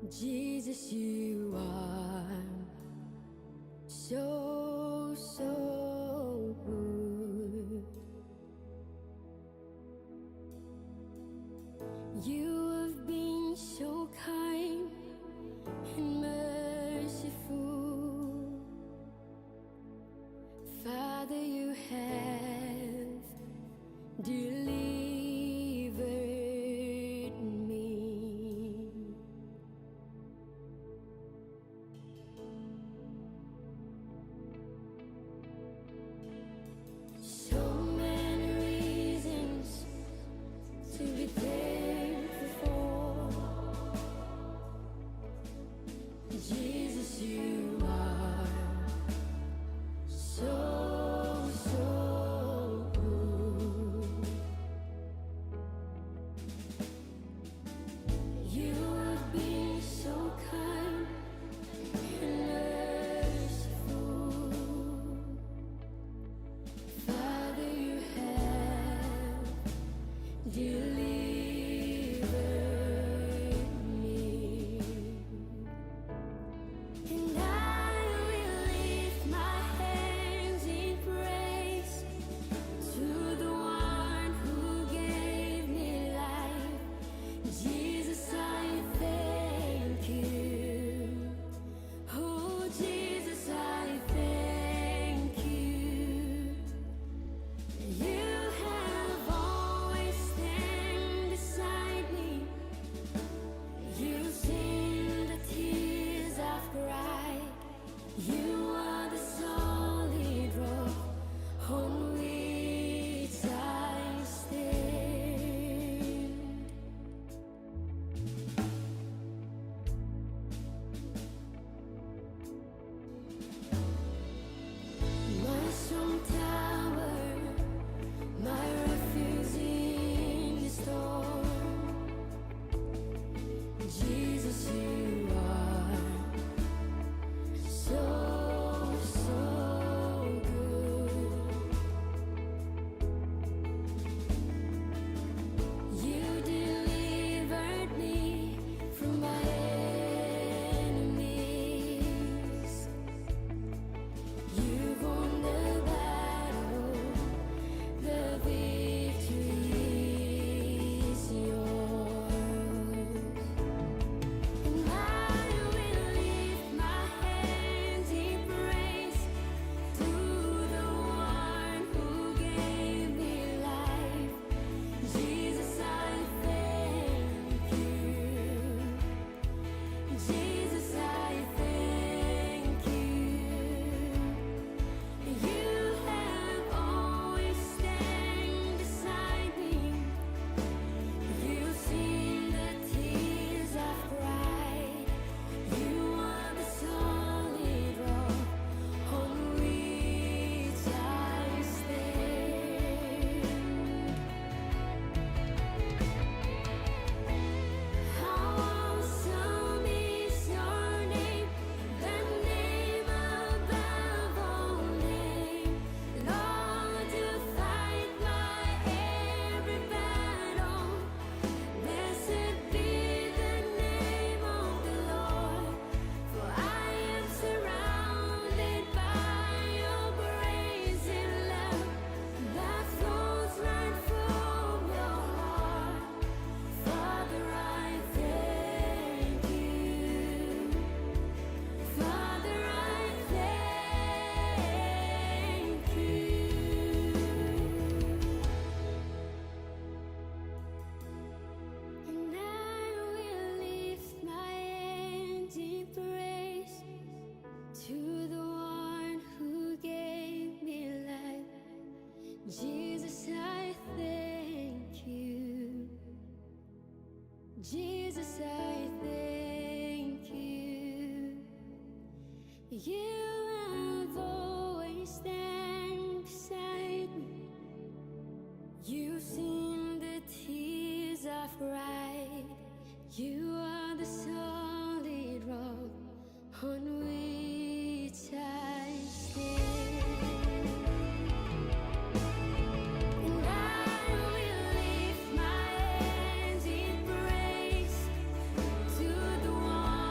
Jesus, you are so, so good. You have been so kind and merciful. Father, you have delivered me. So many reasons to be thankful for. Jesus, you are so, so good. You have been so kind and merciful. Father, you have delivered me. And I will lift my hands in praise to the one who gave me life. Jesus, I thank you. Oh, Jesus, I thank you. You have always stand beside me. You've seen the tears I've cried. You are the solid rock on which I stand. My strong tower, my refuge in the storm. Jesus, you are so, so good. You delivered me from my enemies. You won the battle, the victory is yours. And I will lift my hands in praise to the one who gave me life. Jesus, I thank you. Jesus, I thank you. You have always stand beside me. You've seen the tears I've cried. You are the solid rock on which I stand. How awesome is your name, the name above all names. Lord, you fight my every battle. Blessed be the name of the Lord, for I am surrounded by your grace and love that flows right from your heart. Father, I thank you. Father, I thank you. And I will lift my hands in praise to the one who gave me life. Jesus, I thank you. Jesus, I thank you. You have always stand beside me. You've seen the tears I've cried. You are the solid rock on which I stand. And I will lift my hands in praise to the one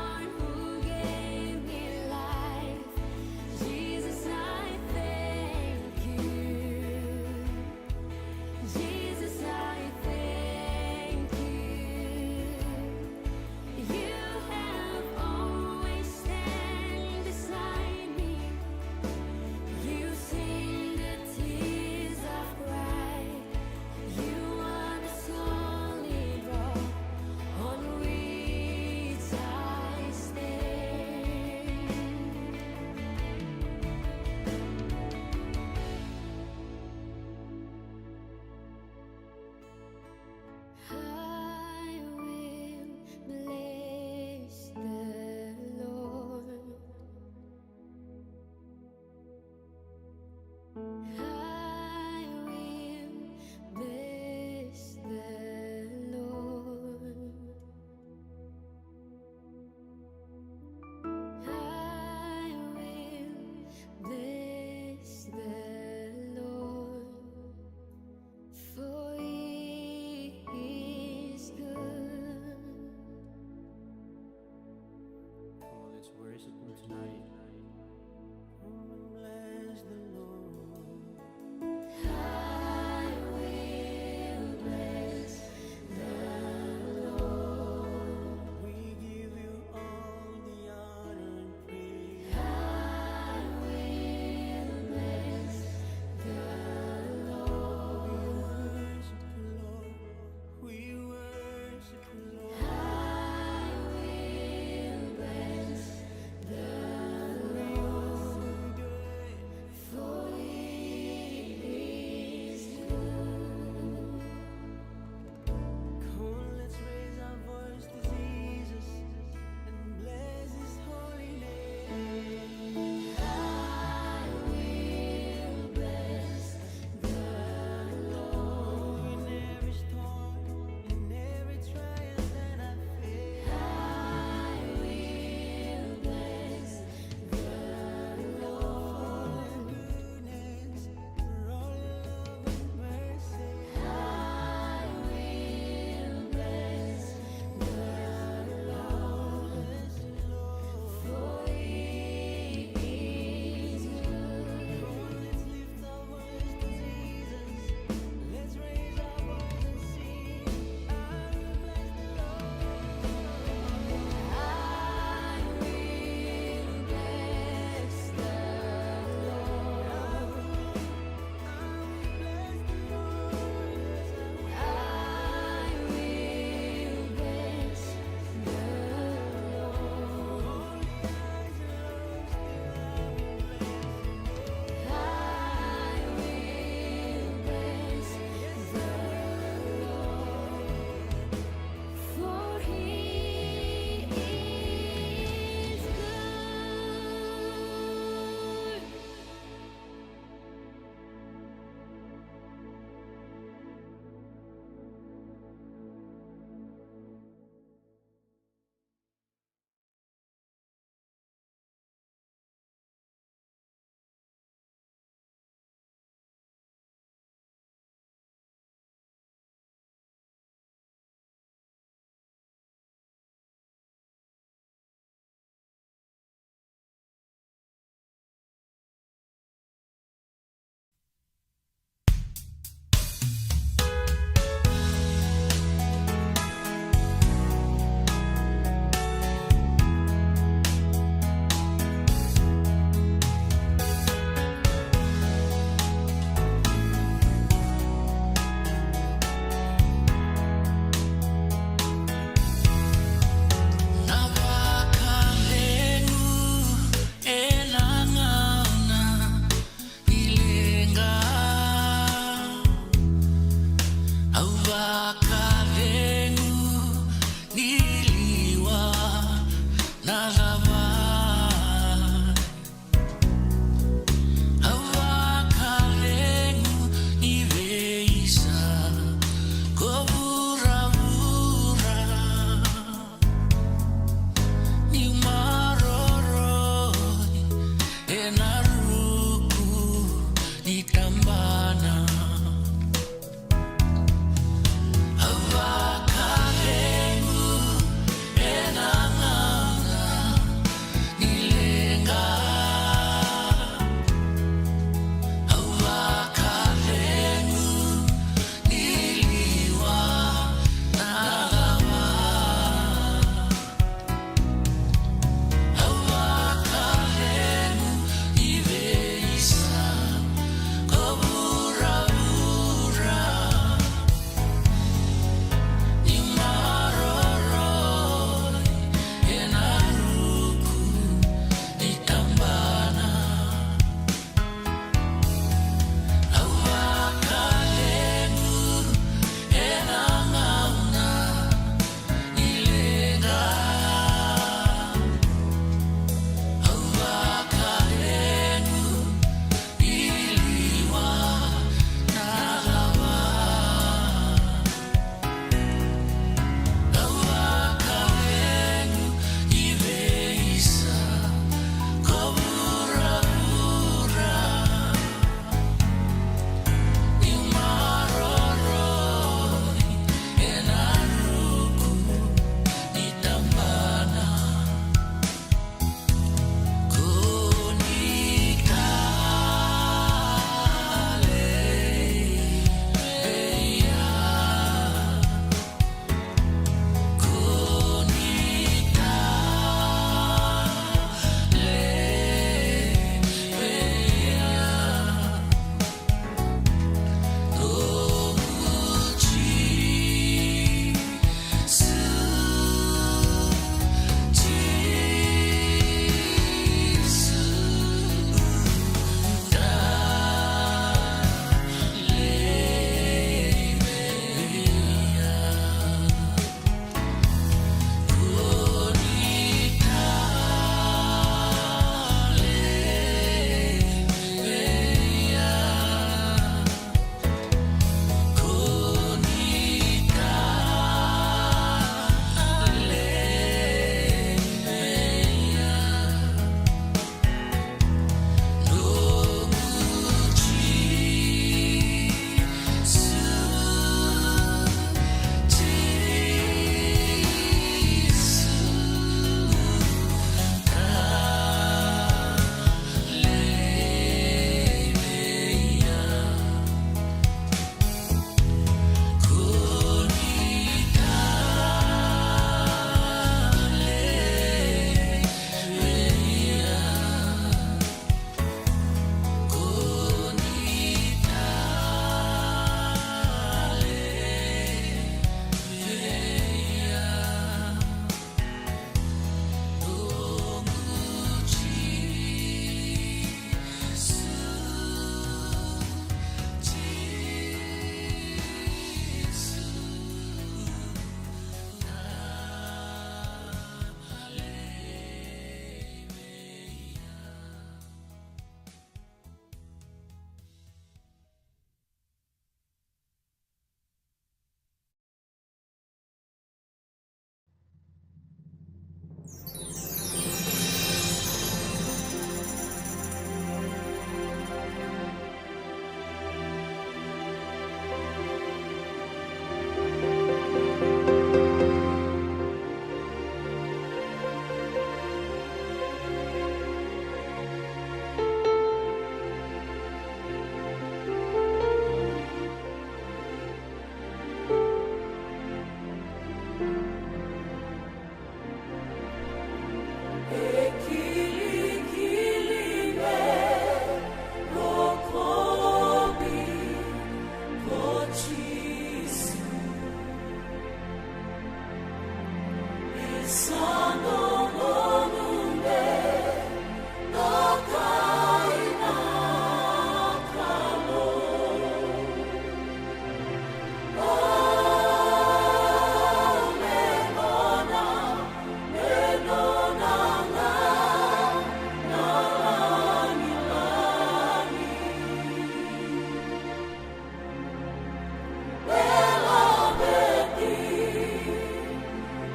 Bela beti,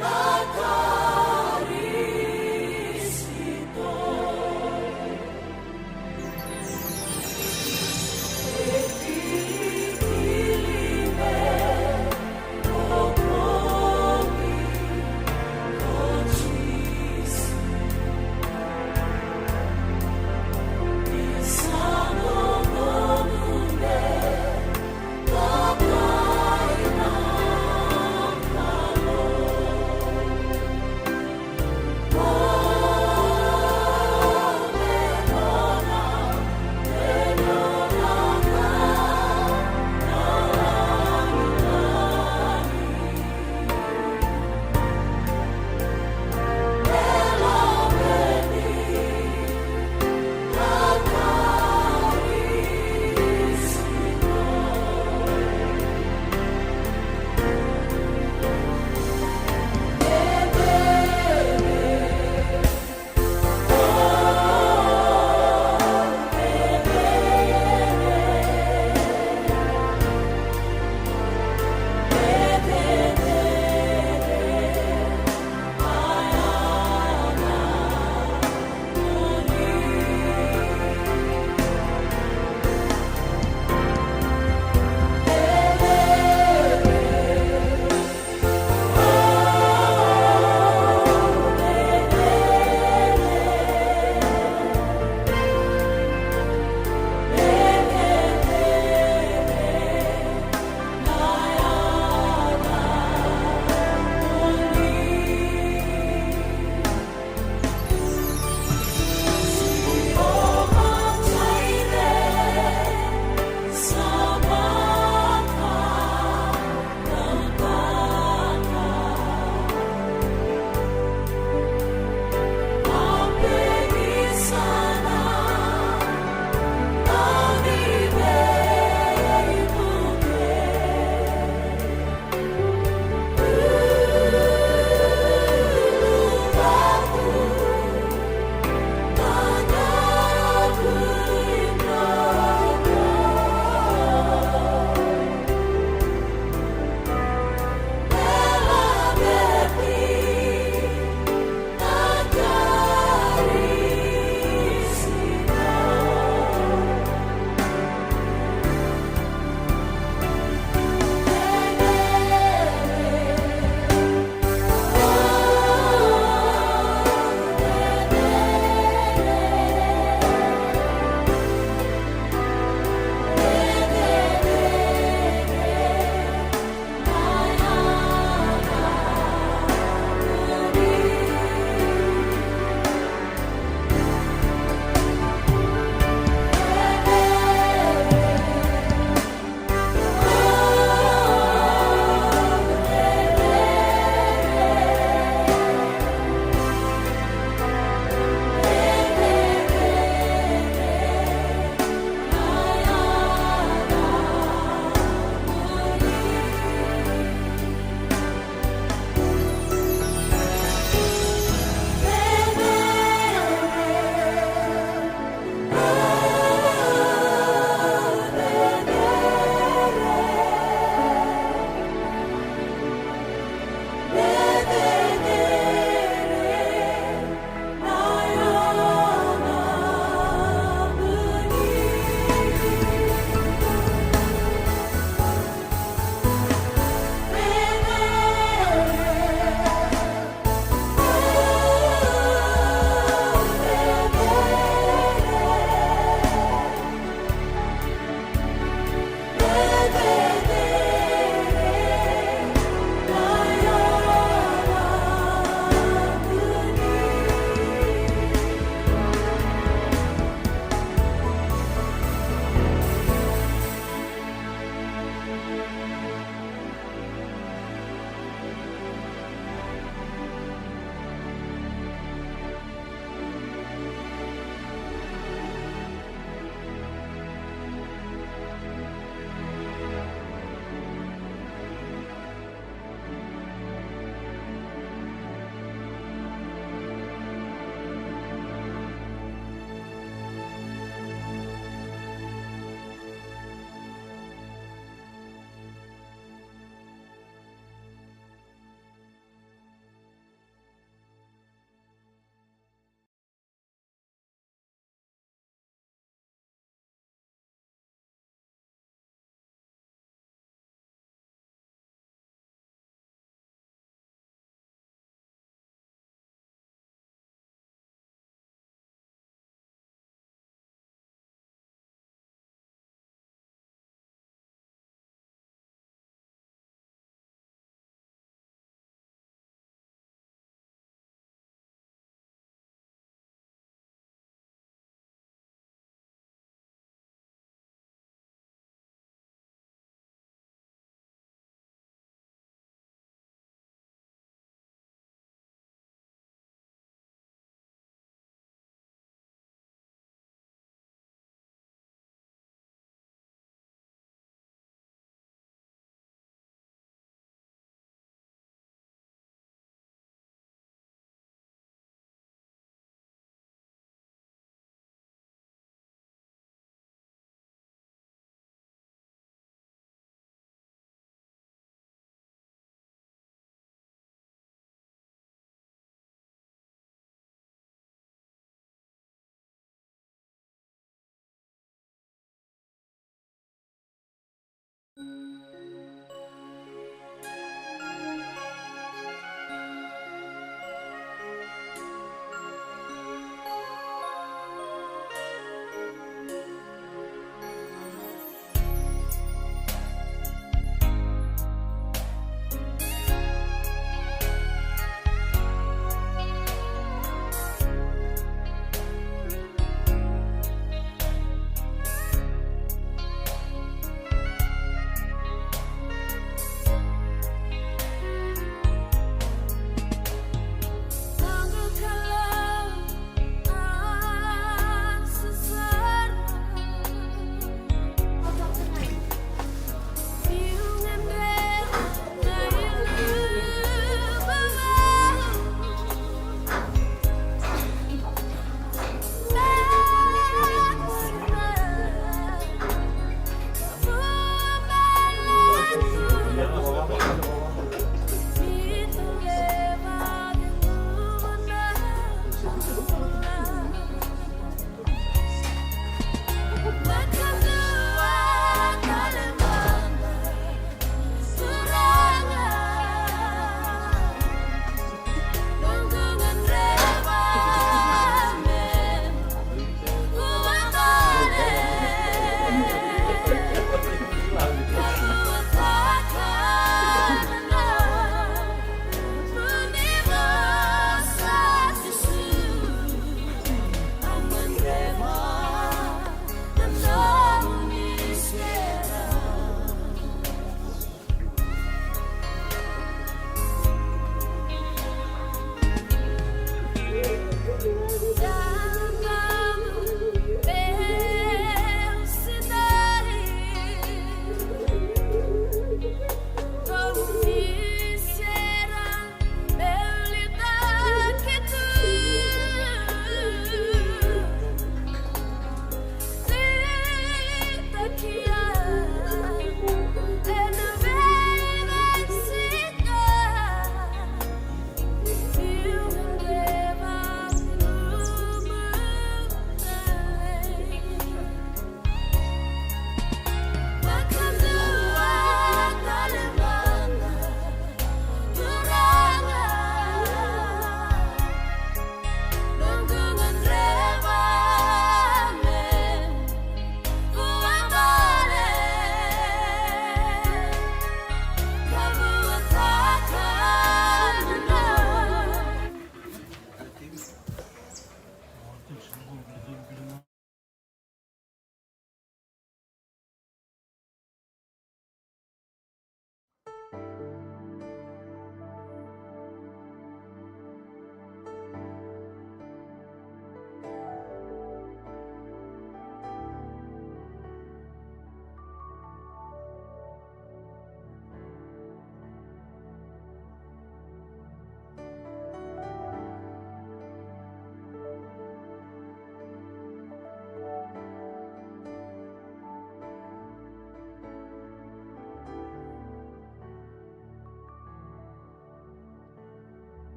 nakari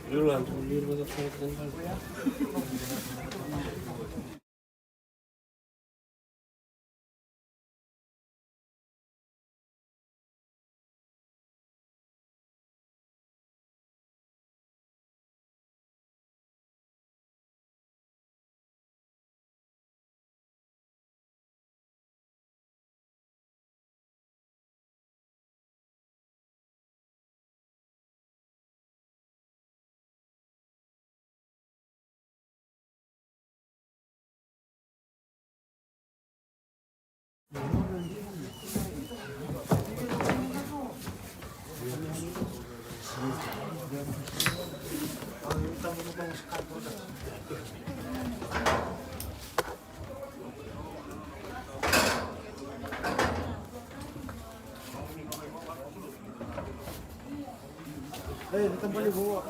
Dulu langsung di rumah sakit dan Kembali bawa.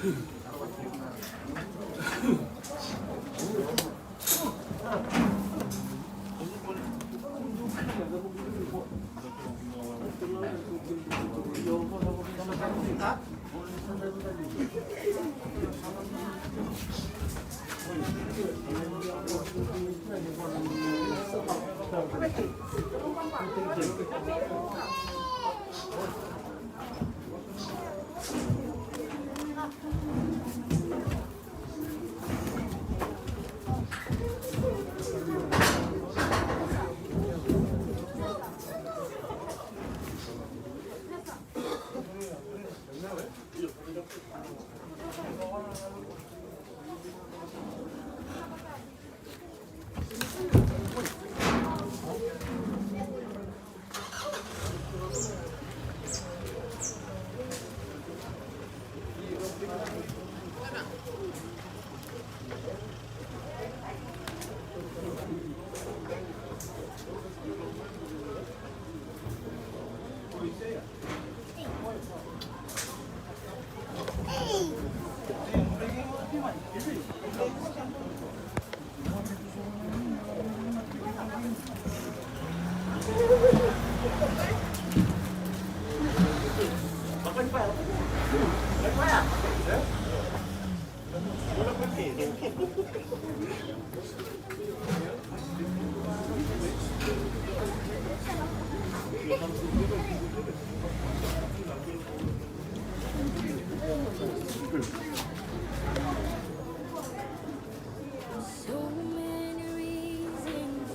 So many reasons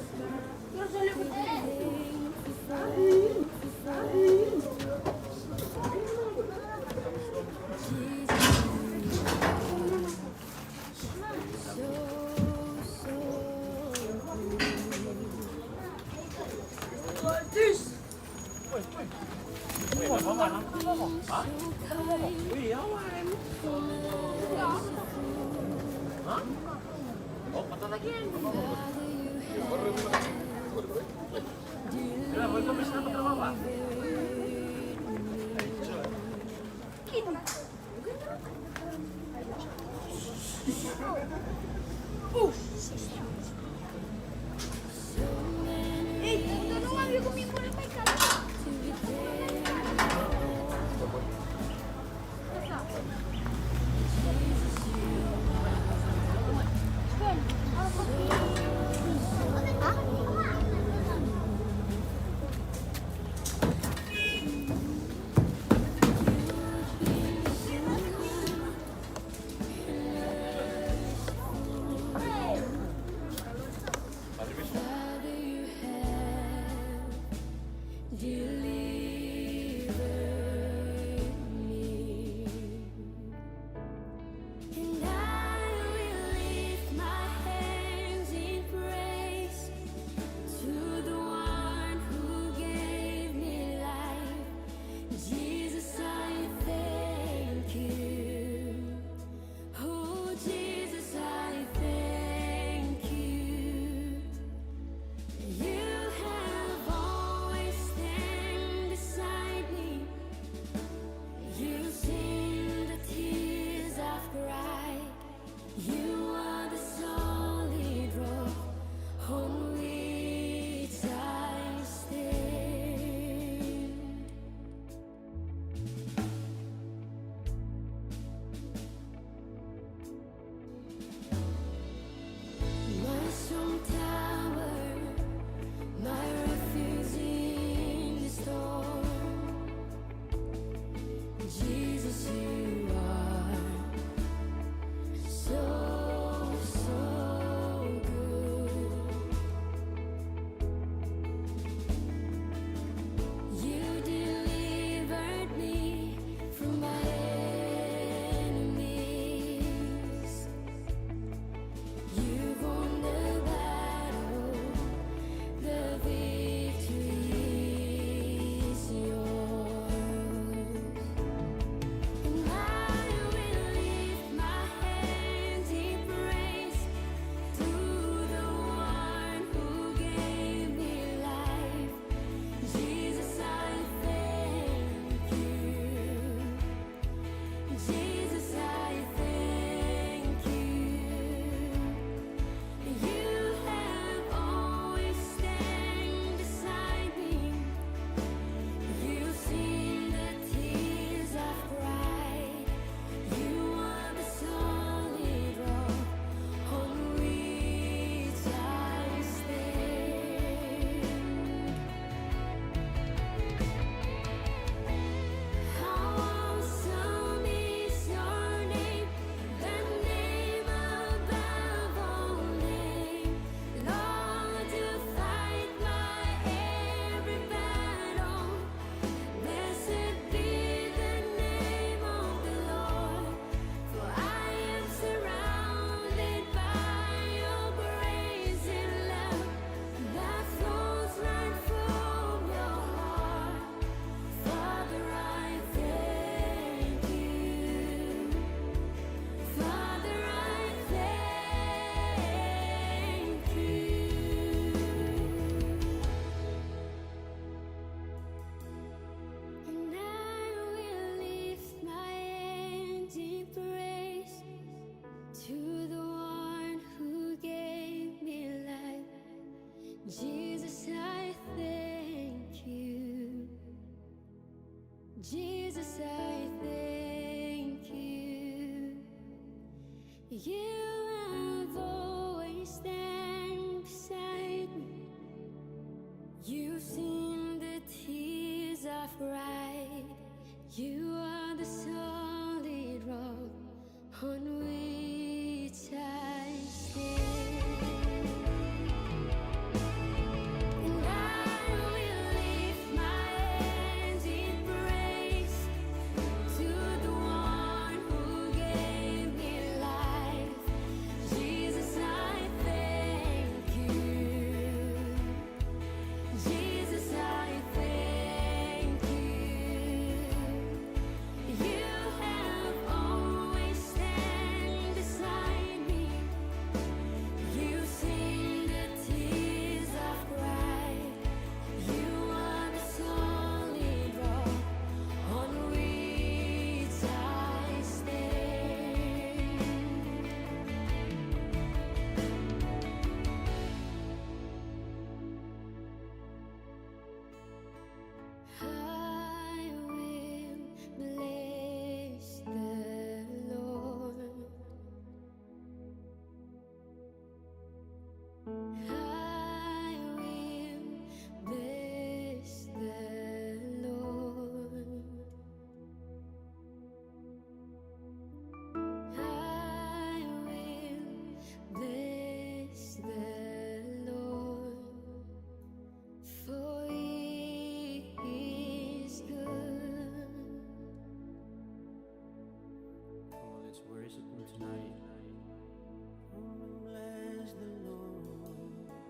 Jesus, I thank you. Jesus, I thank you. You have always stand beside me. You've seen the tears I've cried. You are the solid rock on which I stand. And I will lift my hands in praise to the one who gave me life. Jesus, I thank you. Jesus, I thank you. You have always stand beside me. You've seen the tears I've cried. You are the solid rock on which I stand. I will bless the Lord. I will bless the Lord. I will bless the Lord, for He is good. Oh, let's worship Him tonight. Bless the Lord.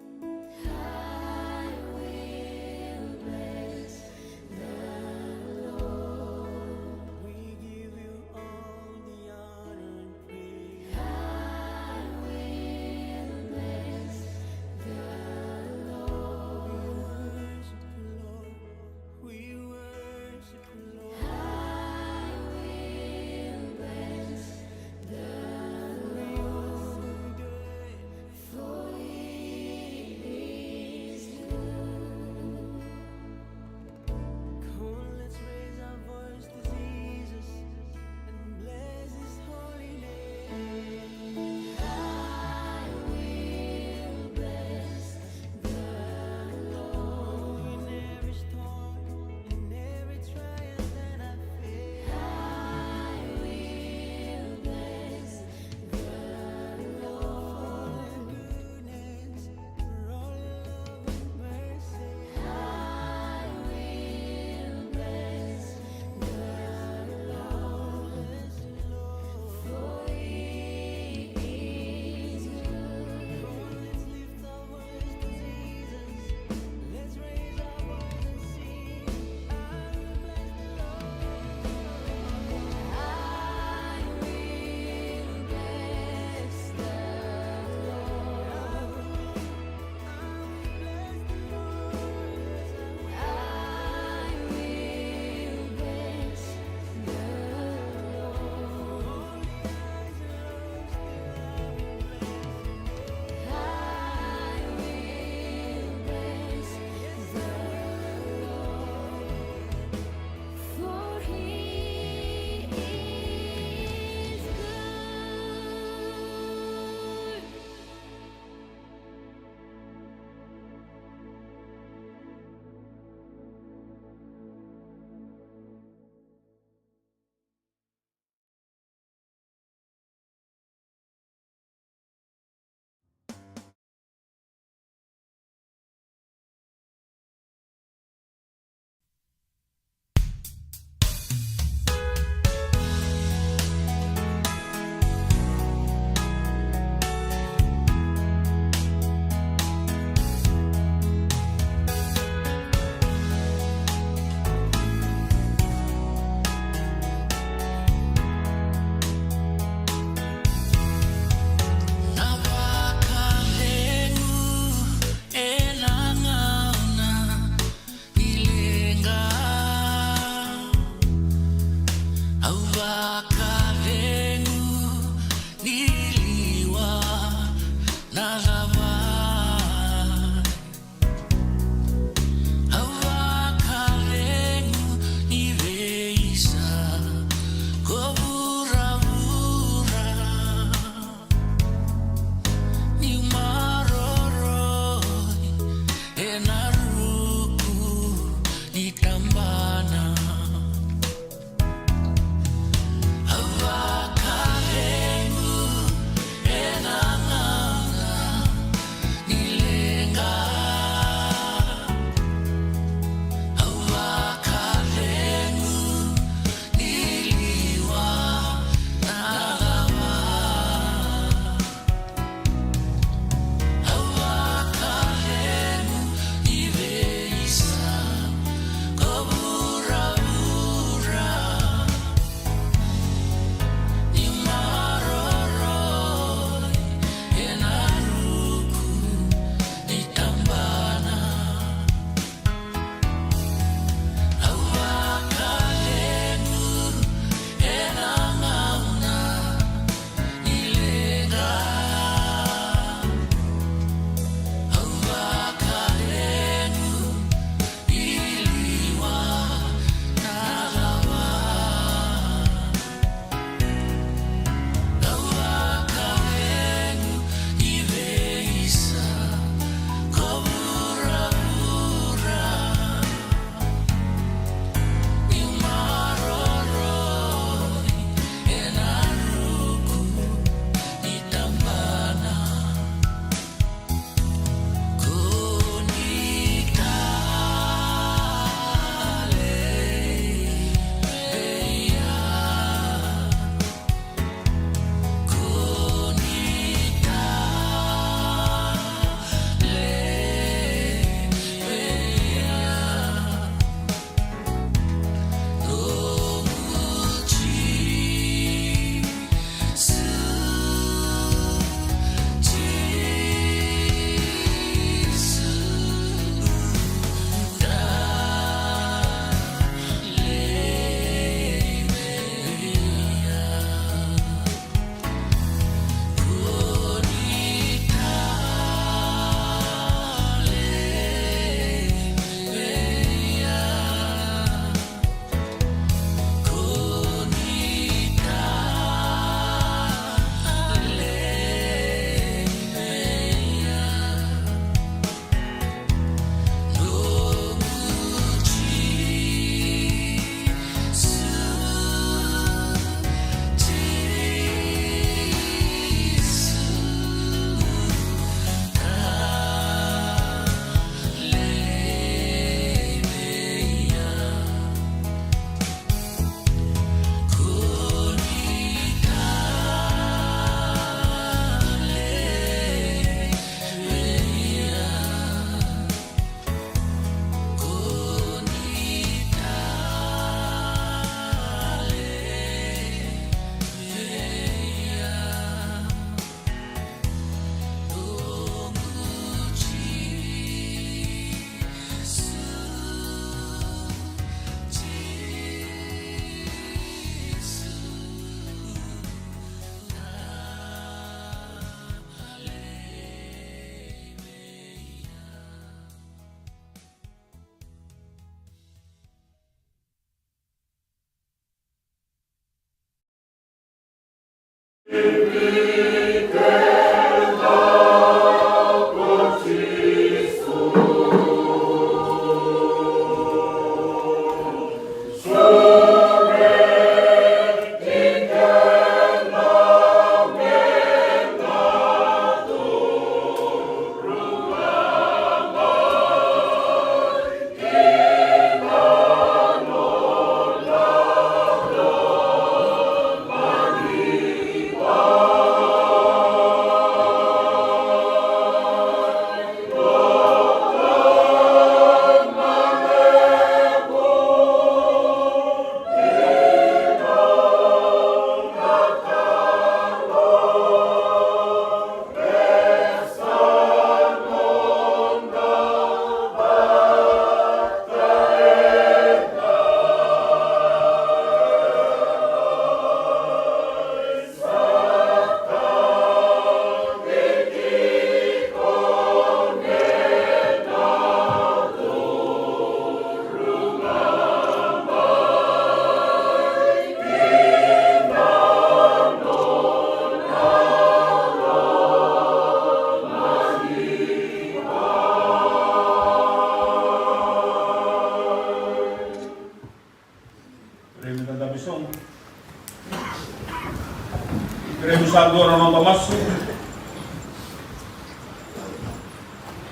Agora não tomasse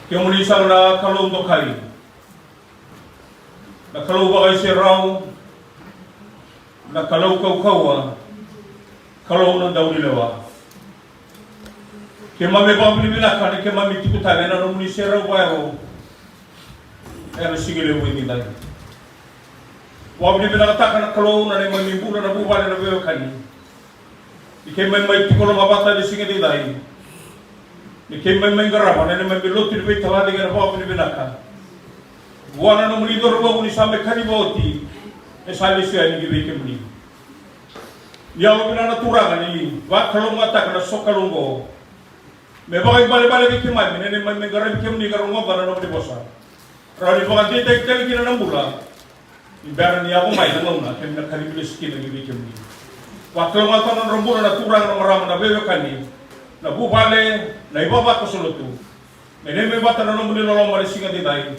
que eu me sal na kalung do kali na kalung ba kay siraw na kalung kawa kalung ng daw nilawa que mame ba binibila ka que mame tikutan na nung ni siraw ba era sigile mo hindi dai wa binibila ka na kalung na mame bula na buwala na bayo kani Ike mai tikolo mabata di singa di dai. Ike mai garapa nene mai beloti di beta ladi gara bawa ni benaka. Buana no muli dor bawa ni sampai kani boti. Esali sia ni gibi ke muli. Ya bina na turanga ni. Wa kalau mata kana sokalungo. Me bagai bale-bale ke mai nene mai gara ke muli garungo bara no di bosa. Rali bagai tete kali kina nambula. Ibara ni aku mai nangona ke na kali bile skin ni gibi ke muli. Waktu mata na rombona na turang na marama na bebe kani na bubale na ibaba ko sulutu meneme bata na nomuli na lomba singa di dai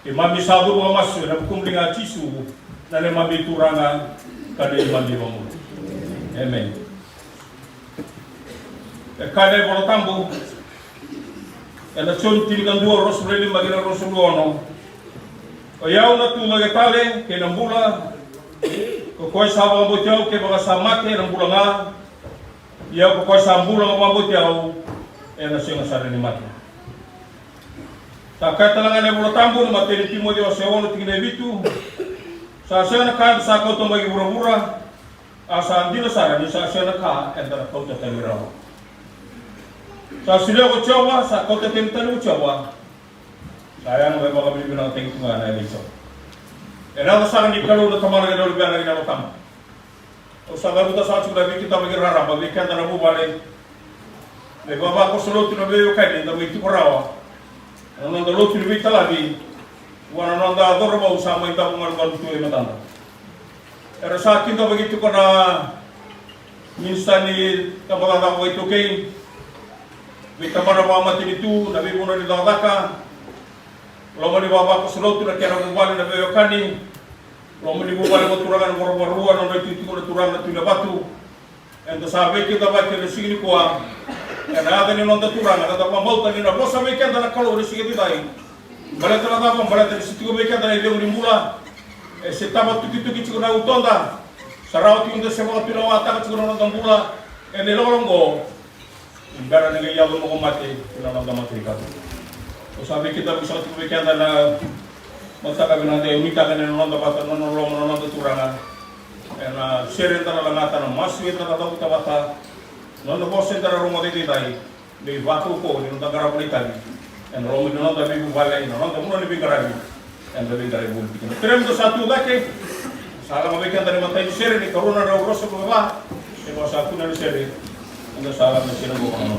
ke mami sabu wa masu na kumlinga chisu na ne mami turanga kade mami mamu amen kade bolo tambu na chonti kan duo rosuleli magina rosuluono o yau na tu magetale ke nambula ko koy sa mo tiaw ke baga sa mate ng bulanga ya ko koy sa bulanga mo tiaw na siya sa ni mate ta katalangan ne bulo tambu na mate ni Timoteo sa wono tingin bitu sa siya na kan sa ko to magi bura-bura asa andina sa ni sa siya na ka endara ko ta tamiraw sa sila ko tiaw sa ko ta tentanu tiaw sayang ba baga binang tingin nga na ito Era sa ni kalau na tamara ga dol biara ina tam. O sa garu ta sa sudah kita bagi rara bagi kan na bu bale. Le baba ko solo tu no be kai nda mi tu rawa. Ana nda lo tu bi talabi. Wana nda dor ba usama ita bungal bal tu e matanda. Era sa kinda bagi tu ko na minstani tamara da ko itu kay. Bi tamara ba mati tu na bi buno ni daka. Lomo ni baba ko solo tu na kera bubale na be kani. Lomo ni bubale ko turangan boro-boro na itu ko turangan tu na batu. Endo sabe kita ba ke sini ko ana ada ni nonda turangan ada pa mau tani na bosa me kenda na kalo sigi di dai. Bale tala da bale tani situ ko me kenda na ile ni mula. Se taba tuki chiko na utonda. Sarau ti unda se mo tu na wata chiko na tambula. Ene lorongo. Imbara ni ya mo ko mate na nonda mate ka. O sabe kita bisa tu me kenda na masa ka binante umita ka na nonda bata no nonda turangan. Na seren tara langata na masu tara daw tawata no bosse tara romo de dai de vatu ko ni nda gara puli tani en romo no da bi bale no nda muno ni bi gara bi en da bi gara bul pikir terem do satu lake sala mabe kan tani matai seren ni corona ro grosso ko ba e bo satu na seren anda sala na seren ko no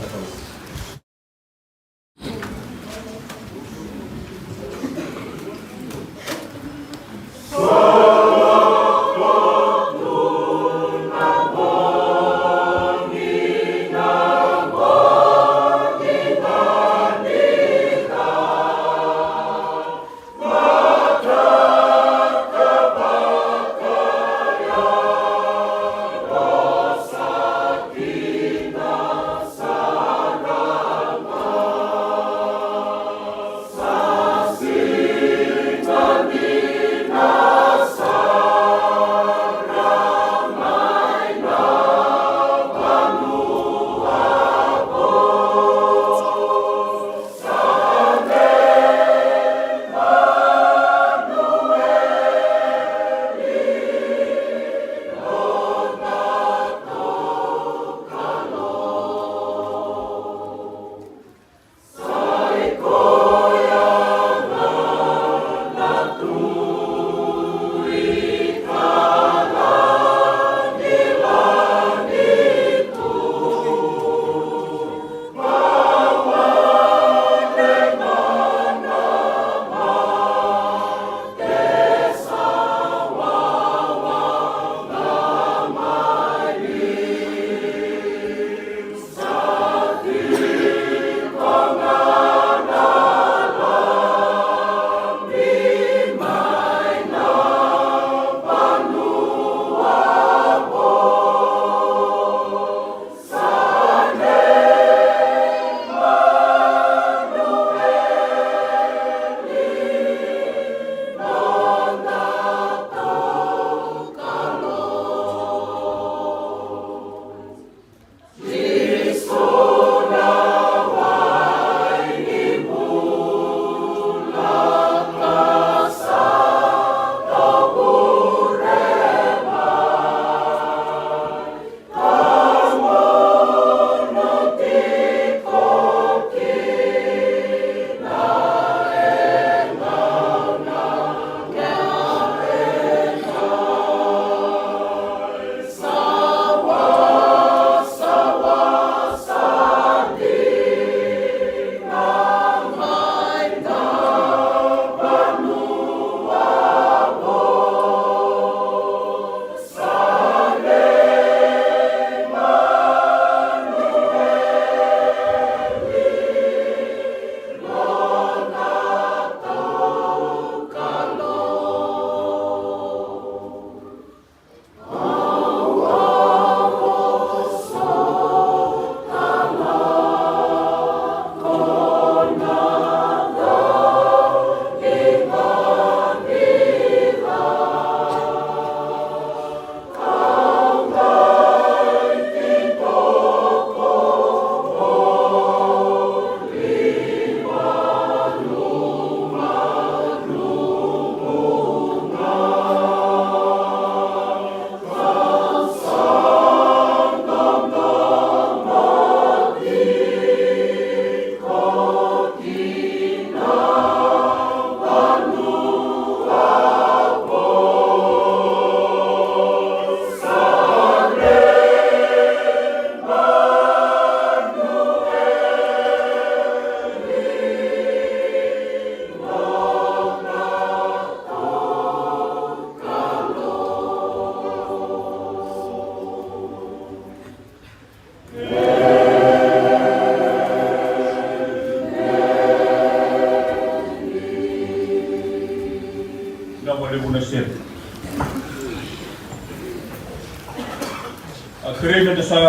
sa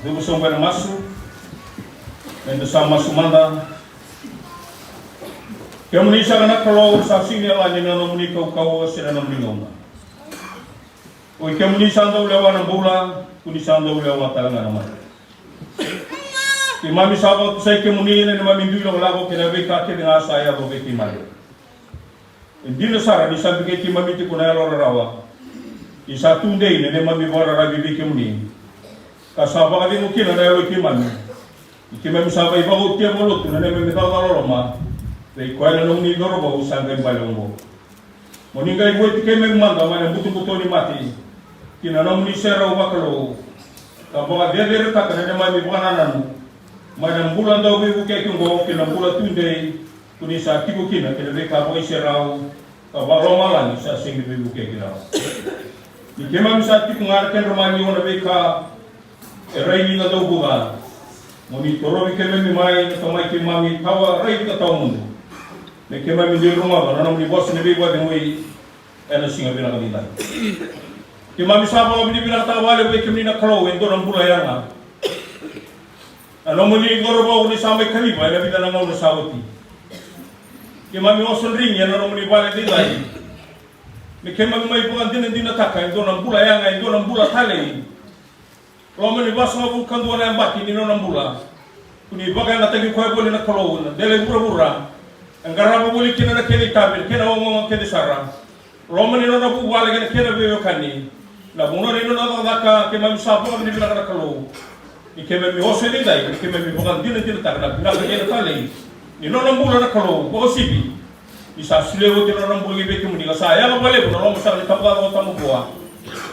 dugusong ba na masu, endo sa masumanda. Kaya muni sa kanak kalau sa sini ala ni nano muni kau sila nang lingong. Oi kaya muni sa ando lewa ng bula, kuni sa ando lewa talaga naman. Ki mami sabaw sa kaya muni na mami dulo lago kinabi ka kaya saya bo kay mali. Hindi na sara di sabi kay mami ti kunay rawa. Isa tunday na mami bora rabi kay muni. Kasaba ka din mo kina na kay mami. Ki mami sabay ba ko tiya bolot na mami tawa ma. Dahil kuya na nung nidoro ba usang kay balong mo. Moningay buhay ti kay manda man buto-buto ni mati. Kinanong ni Sera Wakalo. Kapag dere ka na mami bukananan. Manang bulan daw bibu kay kung go kinambula tunday kuni sa tigo kina kinabe ka boy Sera kabaro malan sa singi bibu kay kina. Ni kemam sa tigo ngarken romani wona be ka eray ni daw buga. Moni toro mi kemem mai to mai ki mami tawa ray ka taw mundo. Me kemam di rumah ba nanong ni boss ni bibu de moy ena singa bina kanita. Ki mami sabo bi bina tawale be kemni na kro endo nang bulayanga. Ano mo ni gorobo ni samay kami ba na bida nang sa uti. Ki mami oson ring yan ano mo ni bale di lai. Me kemam mai bukan din nataka endo nang bulayanga endo nang bula tale. Romo ni bas mo kan do na mbaki ni nang bula. Kuni baga na tagi ko bole na kro na dele bura. Ang garabo buli kina na kini tabir kina mo kini sara. Romo ni na bu wala kina be kani. Na buno ni na daka kemam sapo ni bila na kro. Ikeme mi hose ni dai, ikeme mi bukan din tak na bila kaya tali. Ni no nambula na kalo, ko sibi. Isa sulewo ti no nambula be kemu ni saya ka bale no mo sa ni tabga ko tamu buah.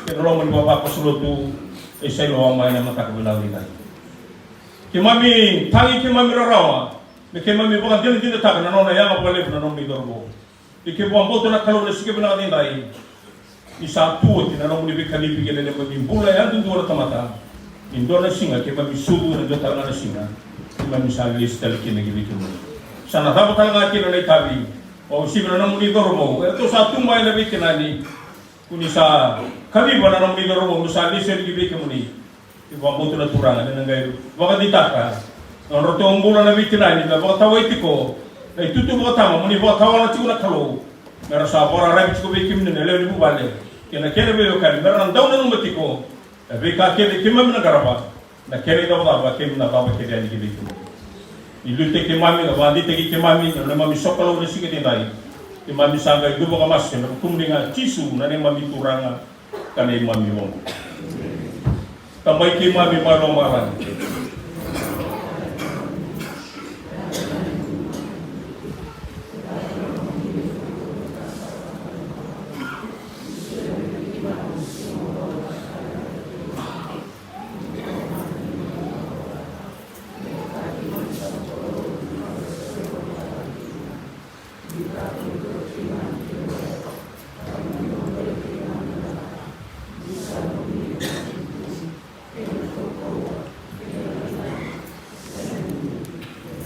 Ni no mo baba ko sulutu e sai lo ma na mata ko bila ni dai. Kimami tangi kimami rawa. Ni kimami bukan din tak na no na ya ka bale no mi dorbo. Ikeme bo na kalo na sige bila ni dai. Isa tu ti na no mo ni be kali bi gele mo ni bula ya dun do tamata. Indo na singa kaya mabisugo na jota na singa kaya misaglis taliki na gili kumo sana dapat talaga kina na itabi o sibra na muni dormo ito sa tumay na bikin ani kuni sa kami ba na muni dormo misaglis na gili kumo ni iba mo to na turangan na ngayon baka ditaka ang rotong bulan na bikin ani na baka tawai tiko na itutu baka tama muni baka tawa na tiko na kalo meron sa pora rabbit ko bikin na lew ni bubale kaya kaya beyo kan meron daw na nung matiko Tapi kakek kemam na garaba, na kere daw ba kem na baba kere ani gibi. Ilu te kemami na bandi te kemami na mami sokalo na sige tindai. Kemami sanga ibu ka mas na kumringa tisu na ne mami turanga kanai mami mo. Tambay kemami malo maran.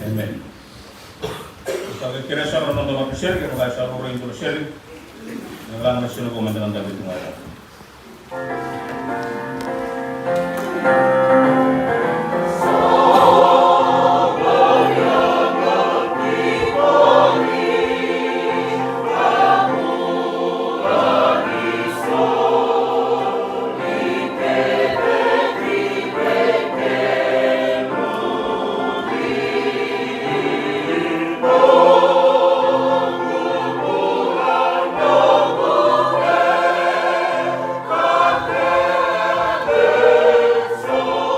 Amen. Sabi kira sa ron ng mga share kaya sa ron yung share. Lang na sino komandan ng David ngayon. So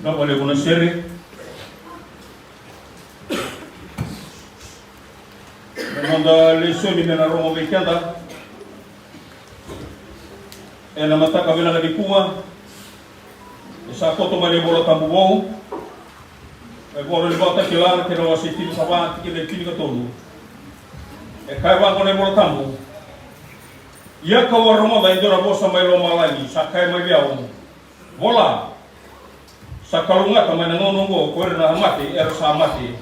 Na wale kuna seri nanda lesoni mena rongo vekenda ena mataka vela na dikua sa koto mane bolo tambubo e bolo ni bota kilar ke no asiti saba ke le tini ka tolu e kai ba kone bolo tambu ia ka waroma da indora bosa mai lo malani sa kai mai biao bola sa kalunga ka mana ngonongo ko na mati era sa mati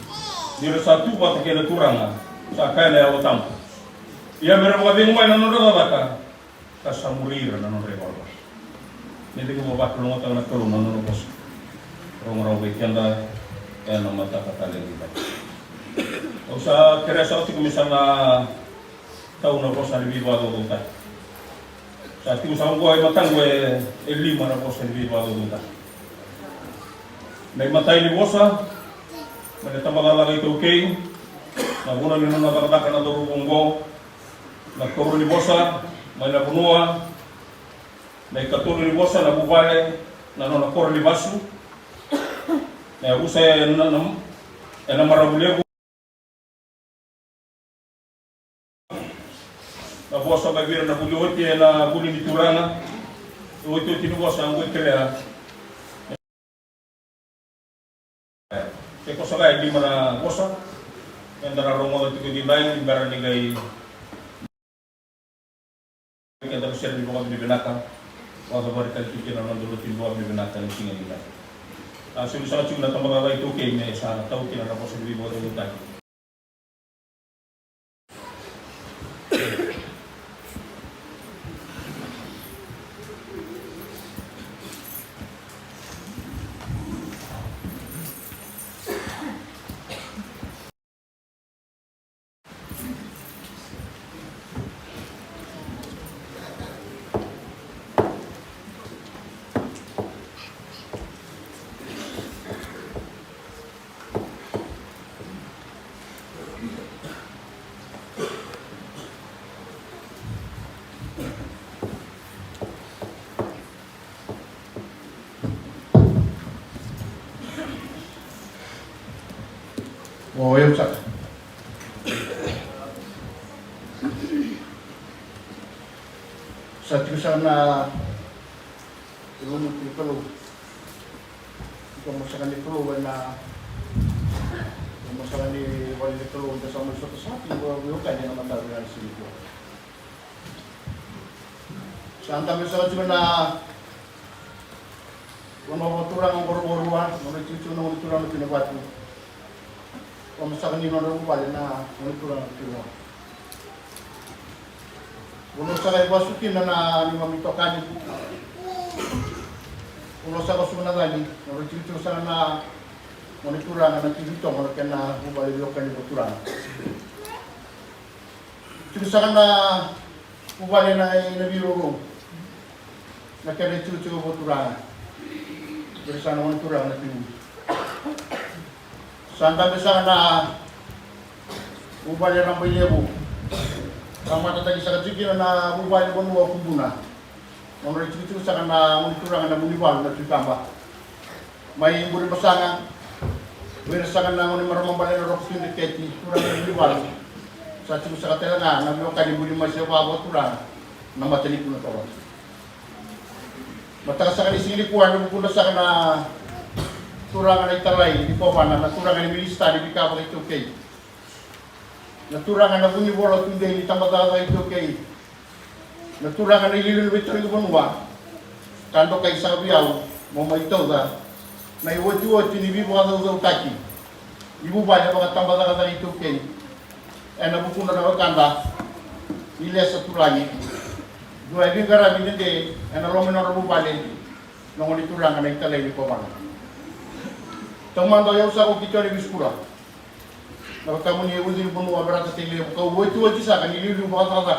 ni sa tu ba ke na turanga sa kai na o tambu ia mera ba bing mai na no da ka sa murir na no revolo ni de ko ba kalunga ta na kalunga no bosa rongo vekenda ena mata katale kita usa kira sa ti kumisana tau na bosa ni viva do ta sa ti usa ngo ai matangwe e lima na bosa ni viva do ta nei matai ni bosa mane tamagala ga ito okay na guna ni na nakadaka na do bongo na koro ni bosa mai na bunua na ikatulu ni bosa na bubale na no koro ni basu na usa na marabulego na bosa bagir na bulioti na buli ni turana oito tinu bosa ngoi krea ke ko saga di mana bosa endara romo itu di bain barang ni gai ke da ser di bawah di benaka wa ga bari kan kiki na dulu di bawah di benaka ni singa ni asal sa cuma tambah itu ke me sa tau kina na bosa di bawah di benaka Oh, eu sak. Sa sana ilmu perlu. Ito masakan di perlu na masakan di wali perlu untuk sama satu sapi bukan yang naman dari sini. Santa misalnya cuma na mau turang boro-boroan, mau cucu mau turang di batu. Kalau misalkan ini orang balik na monitor ang tuwa. Uno sa kay basukin na ni mamitokan. Uno sa kasuna gani, norichito sa na monitor ang nakikito mo na balik lokan ni monitor. Chito sa na balik na inabiro na kaya chito monitor. Pero sa monitor ang nakikito. Santa bisa na ubali ng baylebu. Kama tatagi sa kajiki na ubali ko nuwa kubuna. Nung rito sa kana monitorang na munibal na tutamba. May buri pasangan. Wala sa kana ngon maramang balay na rock yung diketi. Turang na munibal. Sa tiyo sa katelanga na biyo kani buri masya wabo turang na matalik ko na to. Matakas sa kanising likuan na bukuna sa kana turangan ay talay, di po ba na turangan ay milista, di bika ba ito kay. Naturangan na bunibolo tunday, di tamataga ito kay. Naturangan ay lilulubit rin ko ba? Kando kay sa biyaw, mo may ito da. Na iwot-iwot, tinibibo ka daw taki. Ibu ba na mga tamataga ito kay. Eh nabukuna na kanda, iles sa turangi. Dua ibig karami nhindi, eh nalomin na rabu bali. nong diturang na italay ni Pamana. Tamando yaw sa ko kitori biskura. Nakamu ni uzi bunua berata tingli ko wotu wotu sa kan ili lu bata ta.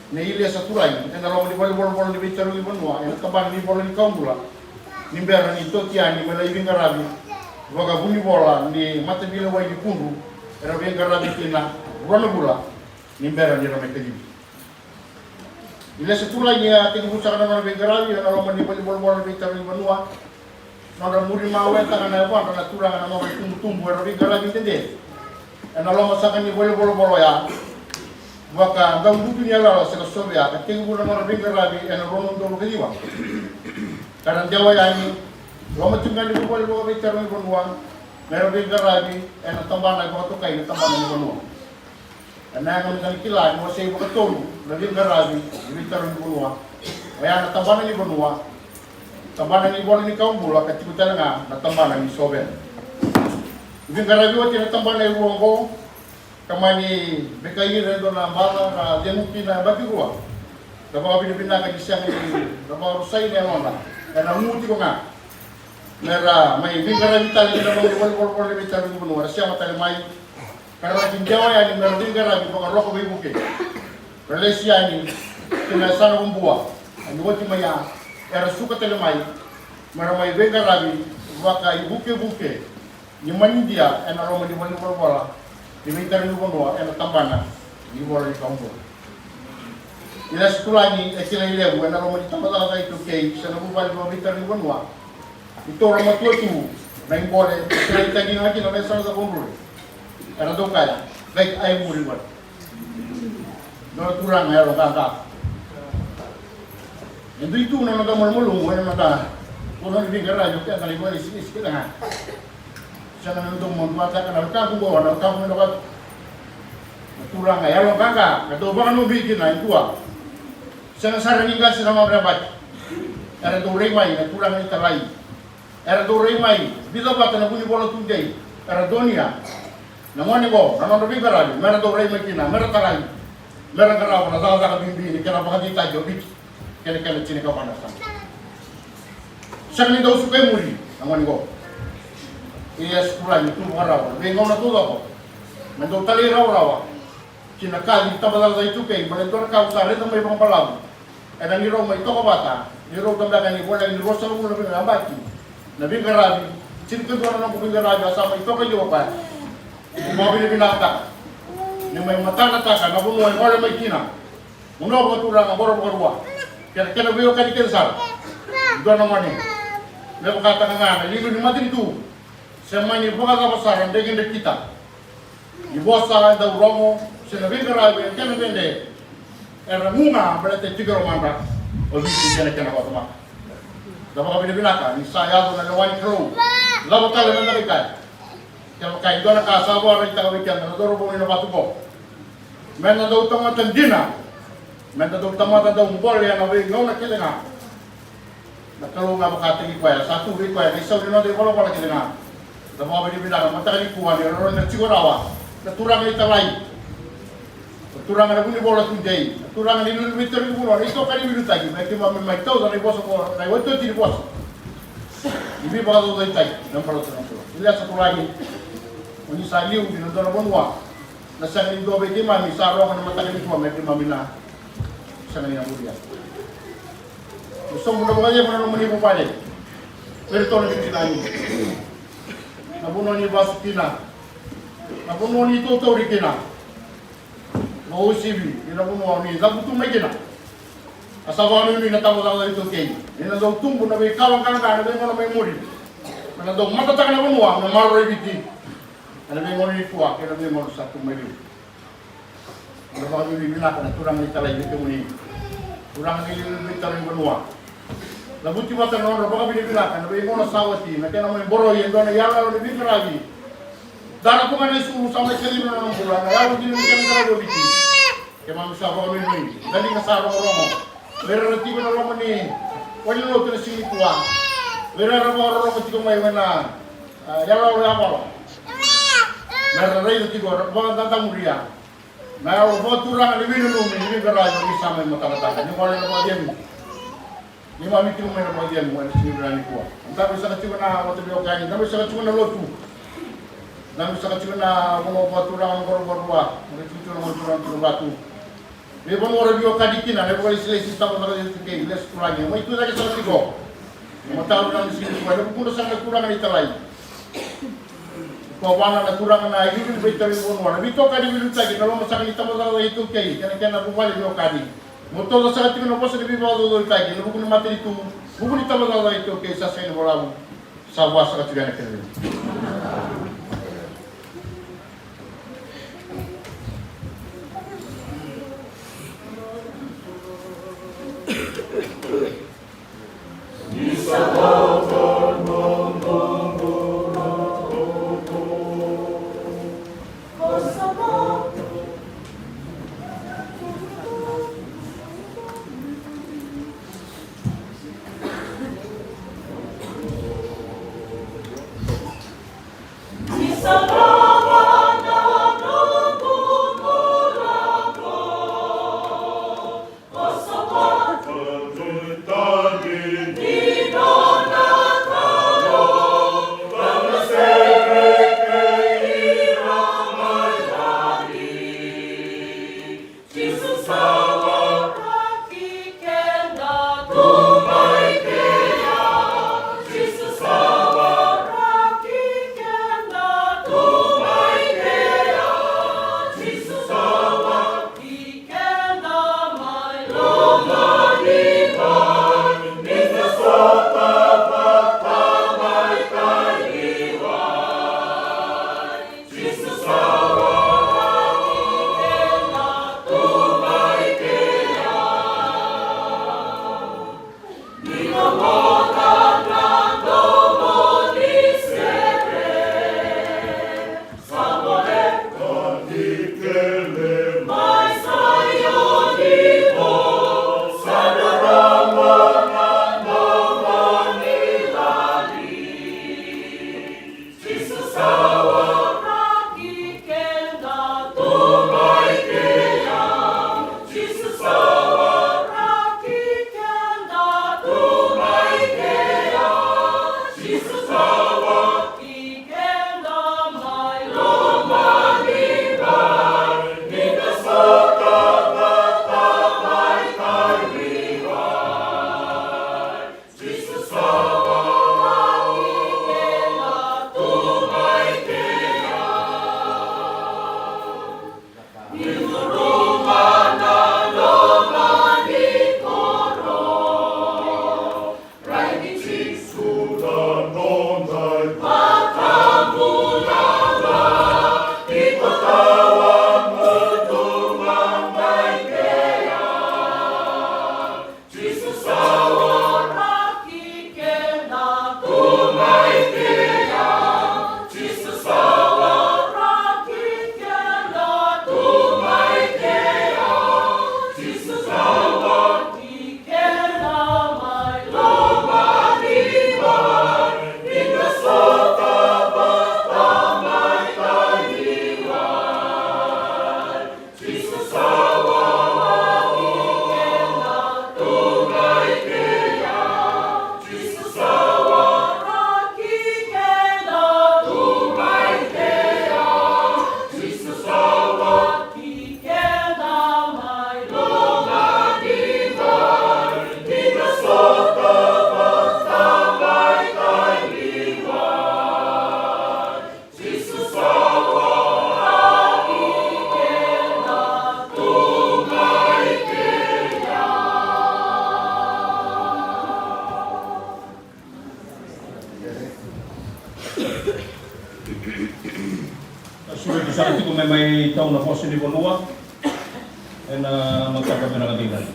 Ne ile sa turai na ro di bol di bicaru di bunua en kaban ni bol ni kaumula. Ni bera ni tokia ni mala ibin garabi. Waga buni bola ni mata bila wai di kundu. Era bien garabi tina rono bula. Ni bera ni rame kedi. Ile sa turai ni ati busa kana no bien garabi na ro di bol di bicaru di bunua. Nora muri mawe ta kana wa kana turang na mo tumbu era bien garabi tende. En along sa kani bolo ya waka dang butu ni ala sa sobe ya tingu bulan mo ring rabi en ronon do ke diwa karan jawa ya ni lo tungan ni bolo bitar ni bonwa mero ring rabi en tambana ko to kai tambana ni bonwa en na ngam kan kila mo sei ko to ring rabi bitar ni bonwa ya na tambana ni bonwa tambana ni bolo ni kaum bula ka tiku talanga na tambana ni sobe Ibig karagyo tinatambang na iwong kamani bekayi rin doon na bala na diamuki na bagigwa. Dapat pinipinakan isang dapat rusay niya mga kaya namuti ko nga. Mera may ibig karagyo tali na mga iwal-wal na bitari ko nung siya matali may karagyo jawa yan meron din karagyo mga roko bibuki. Relasi yan kinasana kong buwa. Ang iwati maya era suka tali may mera may ibig karagyo waka ibuki-buki. Ni mandia en aroma di mani bola di mintar ni bonwa en tambana di bola di kampo ila sekulani ekila ile bu en aroma di tambana ga itu kei sana bu bali bo mintar ni bonwa itu aroma tu na imbole ekila tagi ngaki na besa sa bonro era do kaya baik ay muri wat do turang ya lo kaka itu na naga mulung wala mata kuno di gara yo ka kali bo isi kita jangan untuk memanfaatkan kampung bawah dan kampung dapat turang ya lo kakak atau bahkan mau bikin lain tua jangan saran hingga selama berapa era tu remai na turang itu lain era tu remai bila batan punya bola tunjai era dunia namun nego namun lebih berani mereka tu remai kina mereka lain mereka kerap na zaza kabimbi ni kenapa kita jobik kena cini kau panasan jangan itu suka muri namun nego iya sekolah itu rawa, bengong na tuh ako. Mendo tali rawa. Kinakali tabadal sa itu kay, malentor ka usari ng may pampalam. Ada niro may toko bata, niro tamdakan ni bola ni rosa mo na pinabati. Nabi garabi, cinta doon na kubing garabi asama ito kayo pa. Umabi ni binata. Ni may mata na taka, nabunuan wala may kina. Uno ko turang ang boro-boro. Kaya biyo ka ni Kensal. Doon naman eh. May pakatanga nga, naligo ni Matin itu. Semua bukan apa saran dengan kita. Ibu saran dah romo, senabi kerabat, kena bende. Era bunga berarti tiga romanda. Lebih kena apa sama. Dapat kami dibilangkan, ni saya tu nak lawan kru. Lalu kali mana dekat. Kalau kau itu nak kasar bawa kita weekend, nak dorong bunga batu ko. Mana dah utama tendina. Mana dah utama dah umbol yang nabi ngau nak kita nak. Nak kalau ngau kata ikuaya, satu ikuaya, risau di nanti kalau kita nak. Dama bini bilang mata kali kuan dia orang nak cikgu rawa, turang itu lain, turang ada bunyi bola tunjai, turang ada dulu bitter itu bola, itu kali biru tadi, mereka memang tahu dari bos ko, dari waktu itu di bos, ini baru dari tadi, nampak tu. Lihat satu lagi, ini saliu di negara Bonua, nasa ini dua begi mami, sarong ada mata kali kuan, mereka mamina, sangat yang mulia. Semua bagaimana pernah menipu pada, bertolak di sini. Nabuno ni basu kina, nabuno ni toto ri kina, mau sibi, nabuno ni zabutu mai kina. Asal ni natamu itu kini, ini nado tumbu nabi kawan kan nabi mana mai muri, nado mata tak nabuno na maru ibiti, nabi muri kuah, nabi muri satu mai. Nabi ni bila kan turang ni talai itu muni, turang ni bitari benua. Labuti mata nora baka binibilakan, nabi mo na sawati, na kaya naman boro yan doon, yala na bibig karagi. Dara ko nga na isuro sa may kalim na ng bulan, ayaw din naman kaya karagi biti. Kaya mami sa baka may daling nasarong romo. Pero nati ko na romo ni, wala na ito na sinikuha. Pero romo tiko may na, yala na ako. Pero rin tiko, baka tatang muriya. Na ako turang na bibig na lumi, bibig karagi, isama yung matalatakan. Yung wala na mga diyan. Ni mami tu mana bagian mu ada sini berani kuat. Entah bisa kecil na waktu dia kani, entah bisa kecil na lotu. Entah bisa kecil na mau batu orang baru-baru, mau kecil na orang batu. Dia pun orang dia kani kina, dia bukan istilah sistem orang itu kini, dia sekurangnya. Mau itu lagi salah tiga. Mau tahu orang di sini, ada pun sangat kurang di telai. Kau mana na kurang na hidup betul pun mana. Bito kani bilu lagi, kalau masakan kita masalah itu kini, kena bukan dia kani. Motor sa ating na posa ni bibado do tagi no buku mati itu buku ni tama da itu ke sa sen bola sa wa sa tigana kene Sudah disana itu may taong na po sinibunua na magkakabi na katilan.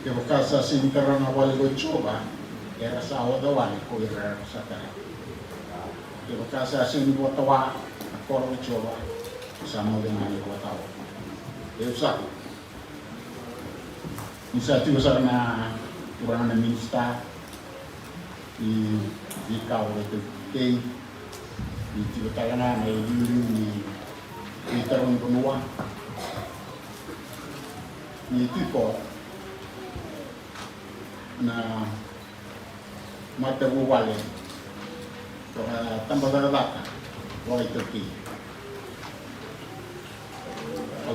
Kaya kasa sinikaran na wali ko choba, kaya sa awa dawali ko ira sa kanya. Kaya kasa sinibuat tawa, ako rin choba, sama dengan ibu tahu. Kaya usah. Inisiatif sa na kurang na minista di kau itu kei di cerita na may yuri di tarong kunua ni tipo na mata buwale para tambah data wa itu kei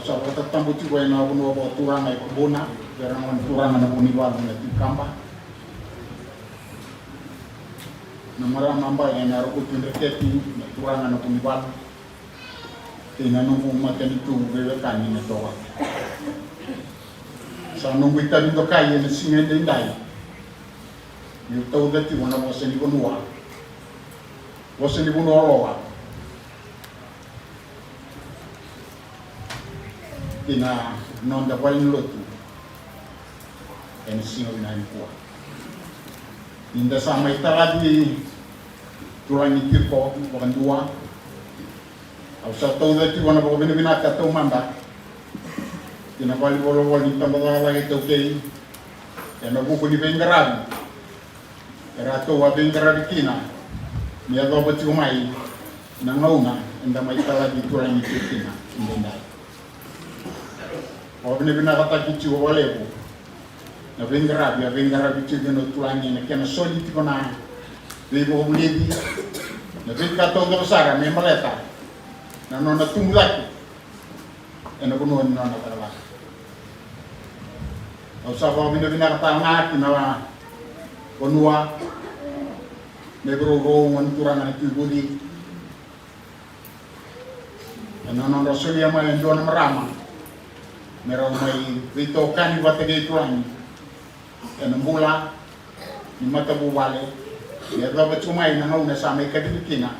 sa kata tambu ti ko na kuno ko turang ay kubuna karang man turang na uniwal na tikamba na maramamba ay na ro tindreketi na turang na uniwal tinanong mo matani tu bebe kani na towa sa nung wita dito kaya na singen din dai yung tao dati wala mo sa ni kunwa wasa ni kunwa roa tina non da qual lotu en sino na kuwa inda sa may taradi tulang ni kirko wakan dua au sa tau dati wana ko bina ka tau manda tina qual bolo ni tambala la ito kei na buku ni bengarabi era to wa bengarabi kina ni ado ba mai na ngauna inda may taradi tulang ni kirkina inda o bina kata kici wale ko na bengarabi tiga no tulangi na kena soliti kona bebo bulebi na beka to do sara me maleta na nona tumulaki ena kuno nona kala o sabo bina kata ngaki na konua me bro ngon turana tibudi ena nona solia mai ndona marama merau mai vito kani batege tulangi ena mula ni mata buwale ya baba chumai na ngau na samai kadikina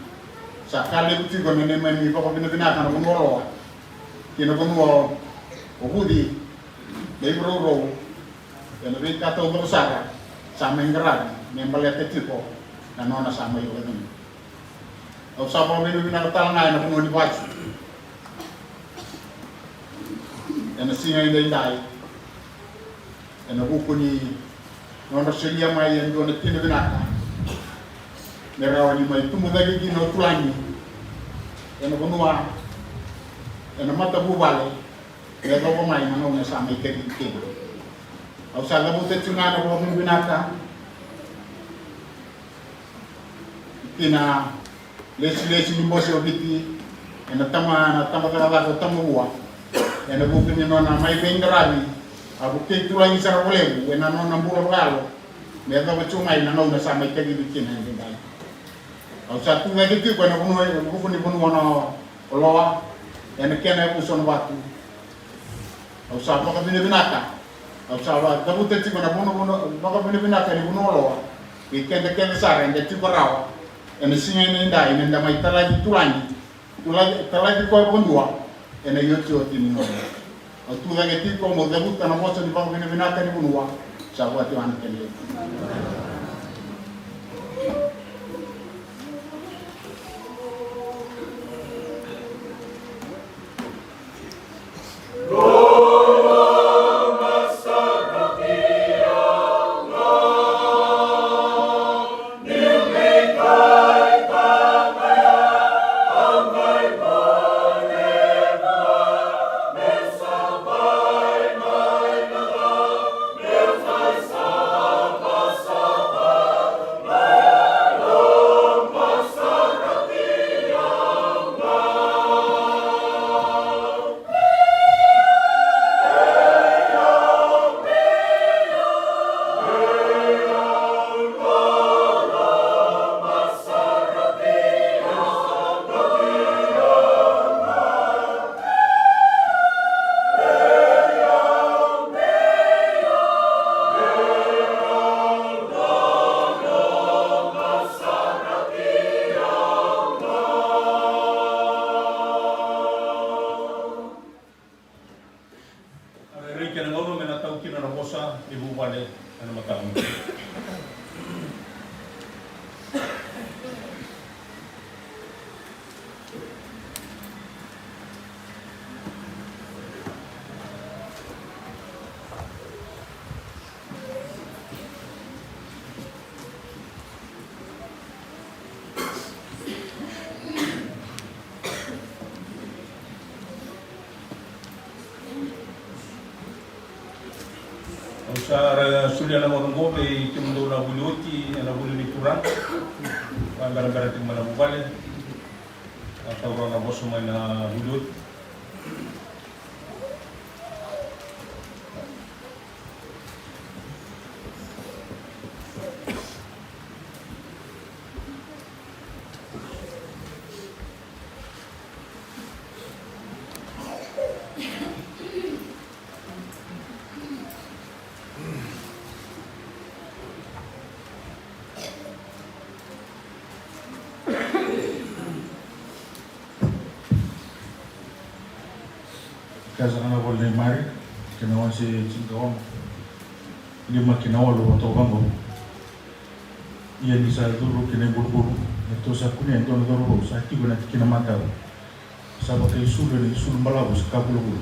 sakale buti ko nene mai mi papa bina kana ko ngoro kina ko ngoro o hudi dei bro ena be ka to sara samai ngeran membale tetiko na nona samai ko ni o sapa bina tal ngai na ko ni wat ena singa indai ena hukuni nono selia mai yang dona tino binaka merawani mai tumu dagi gino tulangi ena bonua ena mata bubale ya ko mai nang na sa mai kedi kedi au sa la bote tuna ko binaka kina lesi ni mose obiti ena tama kala ko tamuwa ena bukuni nona mai bengarabi abu ke tulangi sara bolebu ena nona mburo galo me ga bachumai na nona sa mai kedi bikina ndai au sa tu ngadi tu ko na bunu wono loa ena kena uson watu au sa pa kabine binaka au sa wa gabu te ti ko na bunu pa kabine binaka ni bunu loa ikende sara ende ti barawa ena singa ndai nda mai talaji tulangi ko bondua ena yoto tini no tu lagi ti ko mo debut na mo sa di ba binaka ni bunwa sa wa ti an kele Sa Sa sulia na mga gobe, kimundo na buluti, na bulu ni turang. Gara-gara ting mana bubale. Atau orang na boso may na bulut. Kasa kana boleh mari kinawa si Cingkawang lima kinawa lo atau bango ia ni sa dulu kena buru-buru itu sa kunya itu dulu sa tiba nanti kena mata sa pakai sudah ni sudah malabu sekabulu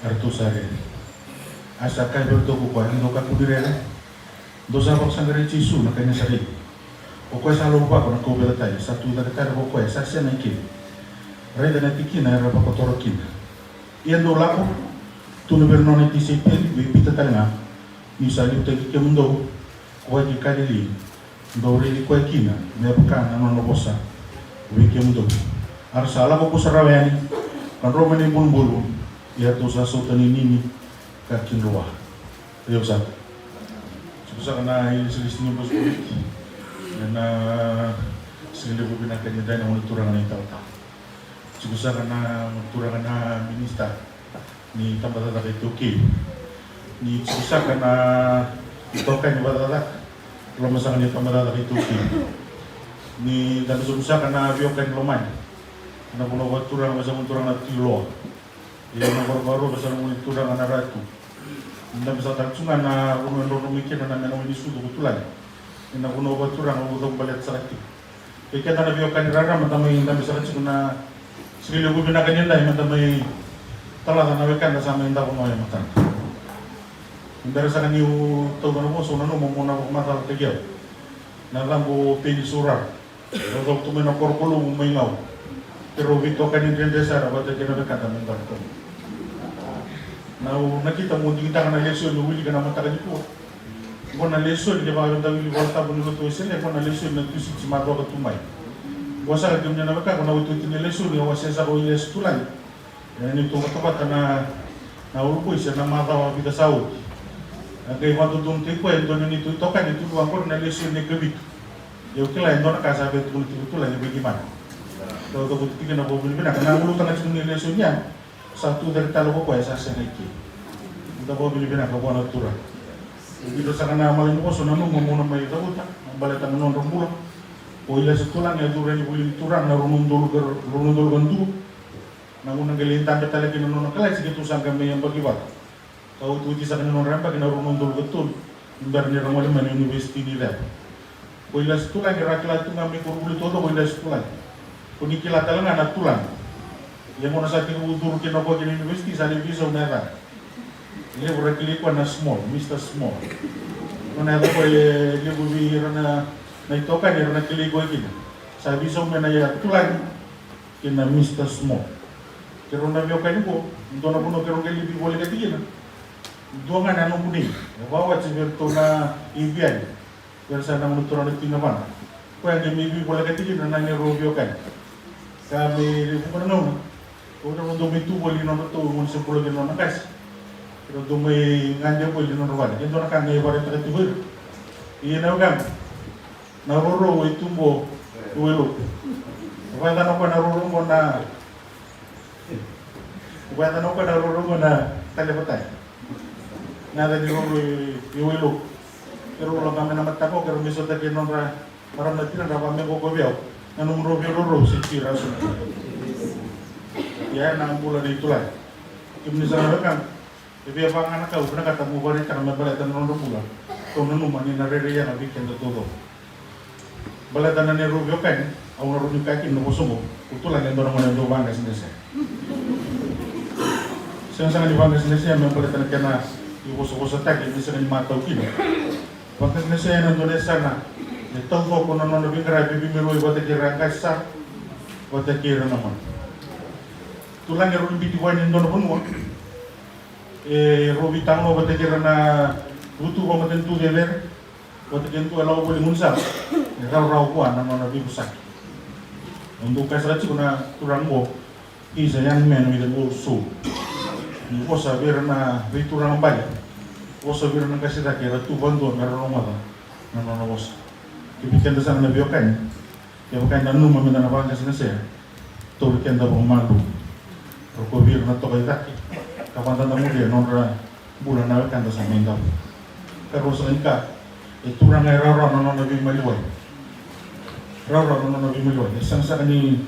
artu sare asa kai bertemu ko ando ka kudirele dosa bak sangare cisu nakanya sari o ko sa lupa ko na ko belatai satu dari kare ko sa sena iki reda na tikina ra pa ko torokina iyan do lako tu numero 97 bibita tanga misali utagi ke mundo ko di kadili do ri ko kina me bukan ano bosa wi ke mundo ar sala ko sarawani kan romani bulbulu ya to sa sotani nini ka kinroa yo sa kana ilisini bos politi na sila ko pinakanya dai na monitorang na itaw Sigusa kana turangan na minista ni tambata kay Tuki ni sigusa kana itokan ni batatak lomasan ni tambata kay Tuki ni dan sigusa kana biokan loman na kuno ko turang basa mo turang na tilo ya na baru basa mo turang na ratu nda bisa tarcungan na kuno ndo mikin na na ni sudu kutulan na kuno ko turang mo do balet sakit kaya na biokan rara matamay nda bisa tarcungan na Sili ko binaganyan na yung may talaga nawekan na sa amin daw kung may matan. Hindi sa kanyo tawag na po, so nano muna ko matal kagyaw. Nalambo pinisura. Pero tumin na korkulo may ngaw. Pero wito kanin rin desa, rabat na kinawekan na may daw. Now, nakita mo, hindi kita ka na lesyon, huwili ka na matakan po. Kung na lesyon, hindi ba yung dawili walta po nilo to isili, kung na lesyon, nagtusik si Marwa ka tumay. Wasa ka na mereka kung nawito tinilesyon yung wasa sa ko iles tulay yan yung tumat-tumat na naulupoy siya na matawa bida saud kaya matutong tipo yan doon yung ito kan ito luang ko na lesyon ni gabit yung kila yung doon nakasabi ito kung ito tulay yung bagaimana so ito kutikin na bubili na kung nangulutan na siya lesyon niya satu dari talo ko kaya sa seneki ito bubili na kabuan na tura dito sa kanang malin ko so nanong mamuna may dagutan ang balitan ng rumbulang o ila sa tulang ya dura ni bulin turang na runundul gandu na unang galintan ka talaga ng kalay sige tusang kami yang bagibat kau tuti sa kanang ramba na runundul betul imbar ni ramali man university nila o ila sa tulang irakla tu ngami kurbuli todo o ila sa tulang kung ikila talaga na tulang yang muna sa ating udur kinoko kin university sa diviso na ito ini berakili ko na small Mr. Small na ito ko libubihira na naitokan yung nakiligoy kina. Sabi sa mga nayatulan kina Mr. Small. Pero nabiokan ko, ito na puno pero kalibi boleh katigin. Ito nga nanong muni. Bawat si Berto na ibiyan. Pero sa nang nuturan ng tinaman. Kaya nga may boleh katigin na nangirobiokan. Sabi, kung ano, kung ano dumito boleh na ito, kung sa pulo gano'n nakas. Pero dumay nganja boleh na naman. Ito na kang ngayon ito katibir. Iyan na agam. Naruro itumbo uwelo. Kuwenta no ko naruro mo na talipatay. Nada ni ruro uwelo. Pero wala kami na matako pero miso ta kinon ra para natin na kami ko biyaw. Nanong ruro si tira so. Ya nang bulan itu lah. Kimni sana kan. Ibi apa anak kau pernah kata mo ba rin ka na balatan ng bulan. Kung nung mani na rere na bikin todo. Balatan na ni Rubio kan, ang Rubio kakin no sumo, utulan yung dorong mga dobang kasi nila. Siya di bangga siya may balatan na kana yung kuso-kuso tak, hindi siya mataw kino. Pagkas na siya nandun na sana, ito ko kung ano nabing grabe bimiroy, wata kira kasa, wata kira naman. Tulang yung Rubio bitiwan yung doon mo, Rubio tango wata kira na butuh ko matentu dever matentu elaw boleh munsal raw kuan na bibu sak untuk kasrat kuna turang mo isa yang men with the also ni osa berna turang balik osa berna kasira kira tu bando merong mata na osa kibikan dasar na biokan ya bukan nanu mamena na bangka sinase to kenda bo malu ko bir na to kay kaki kapan na mo dia nonra bulan na kan dasar menda pero sa inka turang ay raw na nabi maliway raw na nabi maliway isang sa kani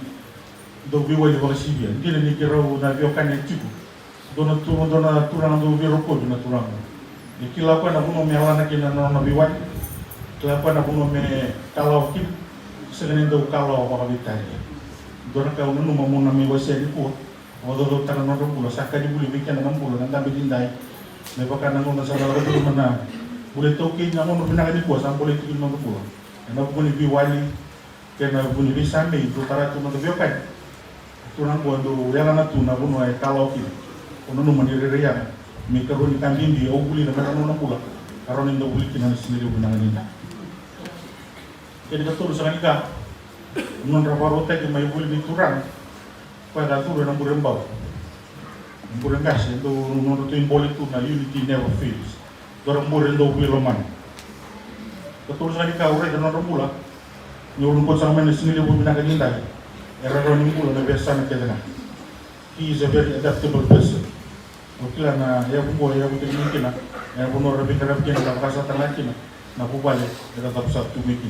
do biway ba sibia hindi ni kiraw na biokan ni tipo dona turang do biro ko dona turang ikila ko na buno me ala na kina na biway kila ko na buno me kalau kin saganin do kalau ba bitari dona ka uno mo na me wase di po o do tangan no bulo saka di buli bikin na bulo nang gabi dindai me baka nang na sa laro do mana buli toki na mo bina di po sa buli tikin no bulo na buni biwali kena buni bisa me do tara tu no biokan turang buando yang na tu na buno ay kalau kin uno no manire ya mi karo ni kan dindi o buli na no bulo karon indo buli kin na sinili buna ni jadi betul sangat ika non raparote ke mai buli di turang pada turun nang burembau burengas itu non tu imboli tu na unity never fails dorang burendo biloman betul sangat ika ure dan non bula nyurun ko sama ni sinili bu bina kan era ron bula na biasa na kedana he is a very adaptable person okila na ya bu ya bu teknik na ya bu no rabi karab kin na kasa talaki na bu bale era tapsa tu miki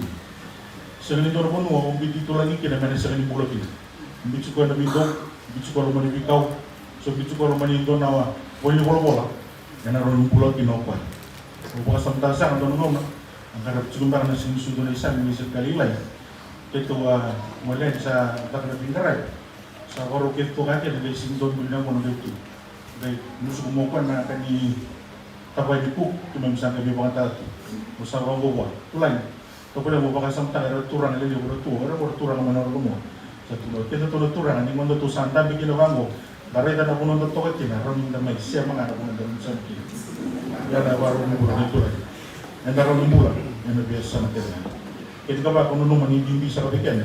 sengni dor pun wa umbi ditulagi kina mana sengni bulo kini bicu ko na bidong bicu ko mani bikau so bicu ko mani do nawa boli bola yana ron bulo kino kwa buka samtasa ndo no angkara cumbar na sing sudo na isa ni sekali lai ketua mulai sa takna pindarai sa koro ketua kake na sing do bilang mo na dito dai musu mo kwa na kani tabay di puk tumam sa gabi bangata musa rongo wa tulay Kepada mau pakai sampai ada turang lagi orang turang mana orang mau satu kita tuh turang ini mau tuh santai bikin orang mau dari tanah pun untuk toket kita orang minta mai siapa mana pun untuk sampai ya ada baru bulan itu lagi yang baru bulan yang biasa macam kita kalau pun nunggu mani bimbi sama bikin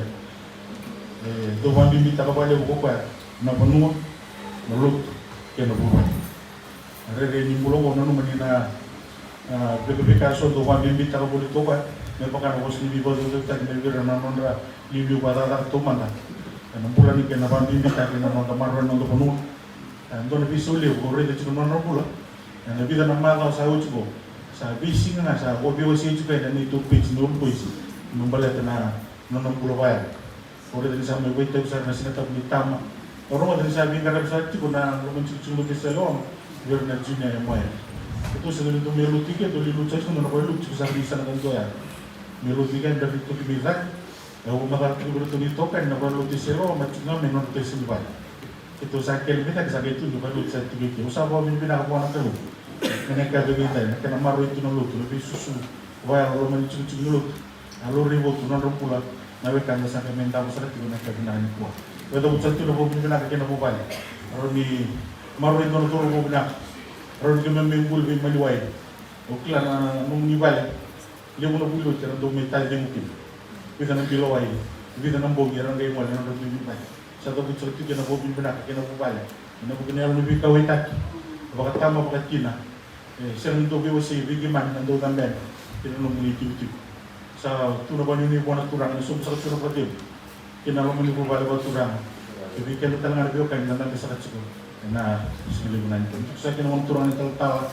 doang bimbi tak apa aja buku apa nak penuh melut kena bulan ada ini bulan orang nunggu mani na BPK so doang bimbi tak boleh tobat merupakan bos libi bos itu tadi negara nonra libi pada tak tu mana dan bulan ini kena bandi kita kena nonton kemarin nonton penuh dan tu lebih sulit orang itu cuma nonton pula dan lebih dan nama kalau saya ucap saya bising na saya hobi hobi juga dan itu pitch nol puisi membalik na nonton pula bayar orang itu sama buat itu saya nasi tetap ditama orang itu saya bingung kalau saya cukup na orang cuci lebih selong biar najunya yang bayar itu sebelum itu melu tiket tu lilu cek semua orang lucu bisa di sana kan tu ya meludikan dari itu kebilang, kalau makan itu bertuni token, nak baru di selo, macamnya menor tersimpan. Itu saya kelihatan kita itu juga lucu saya tinggi. Usah bawa mimpi nak buat apa lu? Mereka begitu, kena maru itu nol tu, lebih susu, wah kalau mencuri nol, lalu ribut tu nol pula, nawe kan masa kementar besar itu nak kena ni kuat. Kalau ucap tu nak mimpi nak kena buat, lalu ni maru itu nol tu nak buat, lalu kita memimpul lebih meluai. Okey lah, mungkin balik. Dia mula bulu cara dom metal dia mungkin. Kita nak bilo ai. Kita nak bogi orang gay mana orang lebih baik. Satu bicara tu kena bogi benar, kena bubale. Kena bukan yang lebih kawai tak. Bakat tambah bakat kina. Sering tu biasa bagi mana ando tambah. Kita nak muli tu. Sa tu nak bani ni buat turang ni semua sangat surat betul. Kena nak muli bubale buat turang. Jadi kita tengah review kan nanti sangat cukup. Nah, sebelum nanti. Saya kena orang turang ni tahu.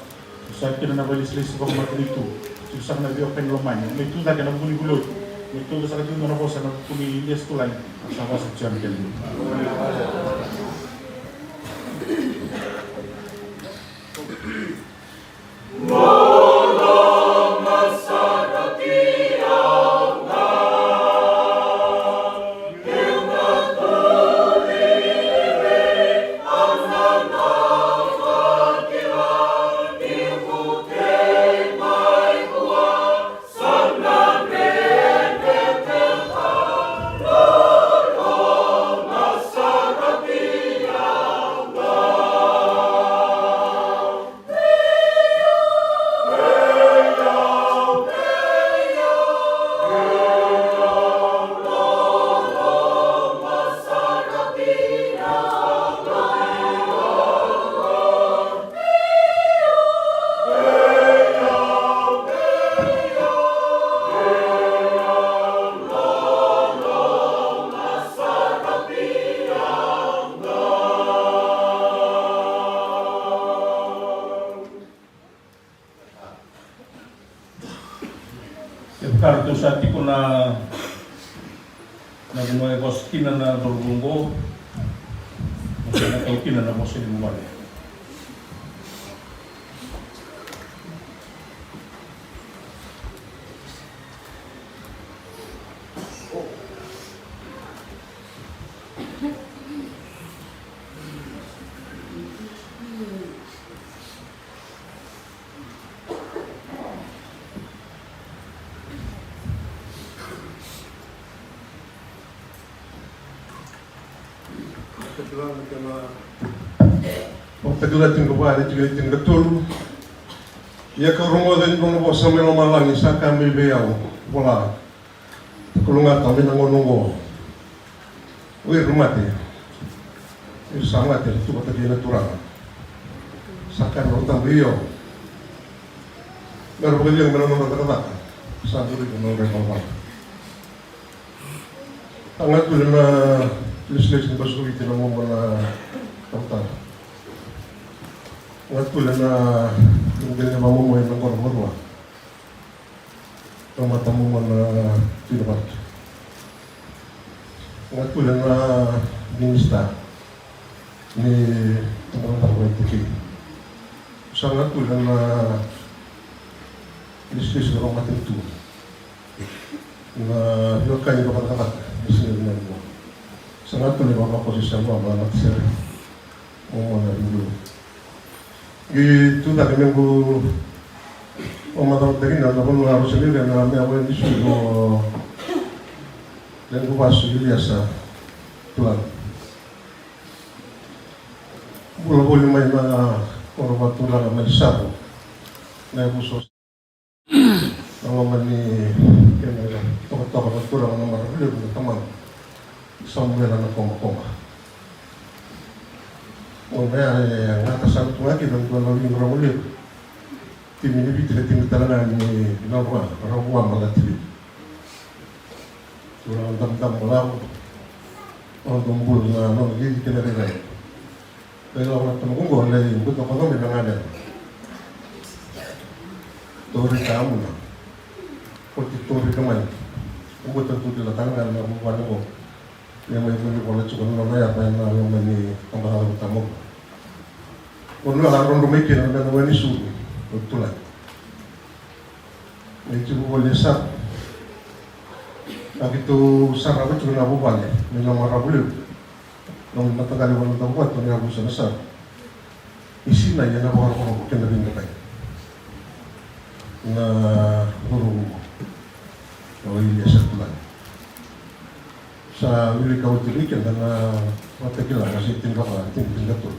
Saya kena nak beli selisih bakat itu. Susah nak biar pen lemah. Itu dah kena buli bulut. Itu dah sangat tinggal nak bosan nak buli lias tu lain. Sama sejam kali. Sarati sa tipo na mga boss kina na dorungo. Kasi na tao kina na boss ni mo. Pagkatulat yung babae, yung gatul. Ia karungo din kung po sa mga malang isa kami bayaw. Wala. Kulungat kami nangunungo. Uy, rumati. Sangat ya, itu kata dia natural. Sakan utang bayaw. Baru begitu yang benar-benar kata-kata. Sampai itu menurut bapak. Tangat tu na tulis-tulis ng basuhi tinanong mo na kautan. Tangat tu na yung ganyan mamumuhay ng korporwa. Ang mata mo na tinabat. Tangat tu na minista ni teman-teman politik. Sangat tu na tulis-tulis ng rumah itu. Na hilakan yung kata-kata. Sangat tuloy mga posisyon mo, mga nagsir. Mga dulu. Itu na kami ko matawag na naman mga harus sendiri na may awal di suyo dan ko paso yun sa tulang. Mula-mula may mga orang tulang may sabo na pusos. Ang mga ni tokat-tokat at tulang ng marahulog na tamang isang mula na koma-koma. Mamaya ang natasan ito nga kinang tuwalawin marahulog. Timinibit na tinitalanan ni Nawa, Rawa Malatili. Turang damdam wala ko. Ang tumbul na nagiging kinariray. Dahil ako nagtanong ko, alay, buto ko namin ang anan. Tori ka mo na. Tori naman. Umutan ito dilatangan na mukha mo. Yang may muli ko lang tsukon na naya kaya na yung mani ang bahalang tamog. Kung nakaroon rumikin ang ganawa ni Suri, magtulad. Medyo buwalisak. Ang ito sarawat yung nabubali, may lang marabulib. Nung matagal yung walang tabuat, kung nabubasa na sa isin na yan ako harap-harap kinabing na tayo. Na guru o ilias at tulan. Sa wili ka utilikin na matakila kasi tingka ka, tingka to.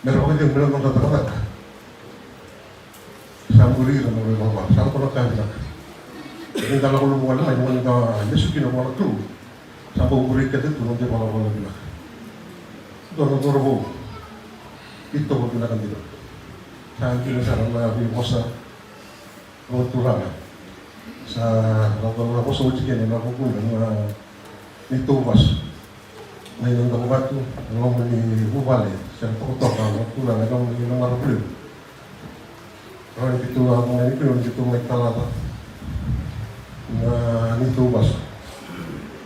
Meron ko din meron ng tatakata. Sa muri na mga baba, saan ko nakahila. Hindi ka lang ko lumawala, may mga nga nasukin ang mga tulo. Sa muri ka dito, hindi pa lang wala bila. Doon ang turbo. Ito ko pinakan dito. Sa kinasarang na bibosa o tulangan sa mga ko sa ujikin na nakukunan na nitubas may nang dakubato ang mga ni Ubale sa tukutok ang tulangan ang mga marapulib ang ito ang mga ito may talata na nitubas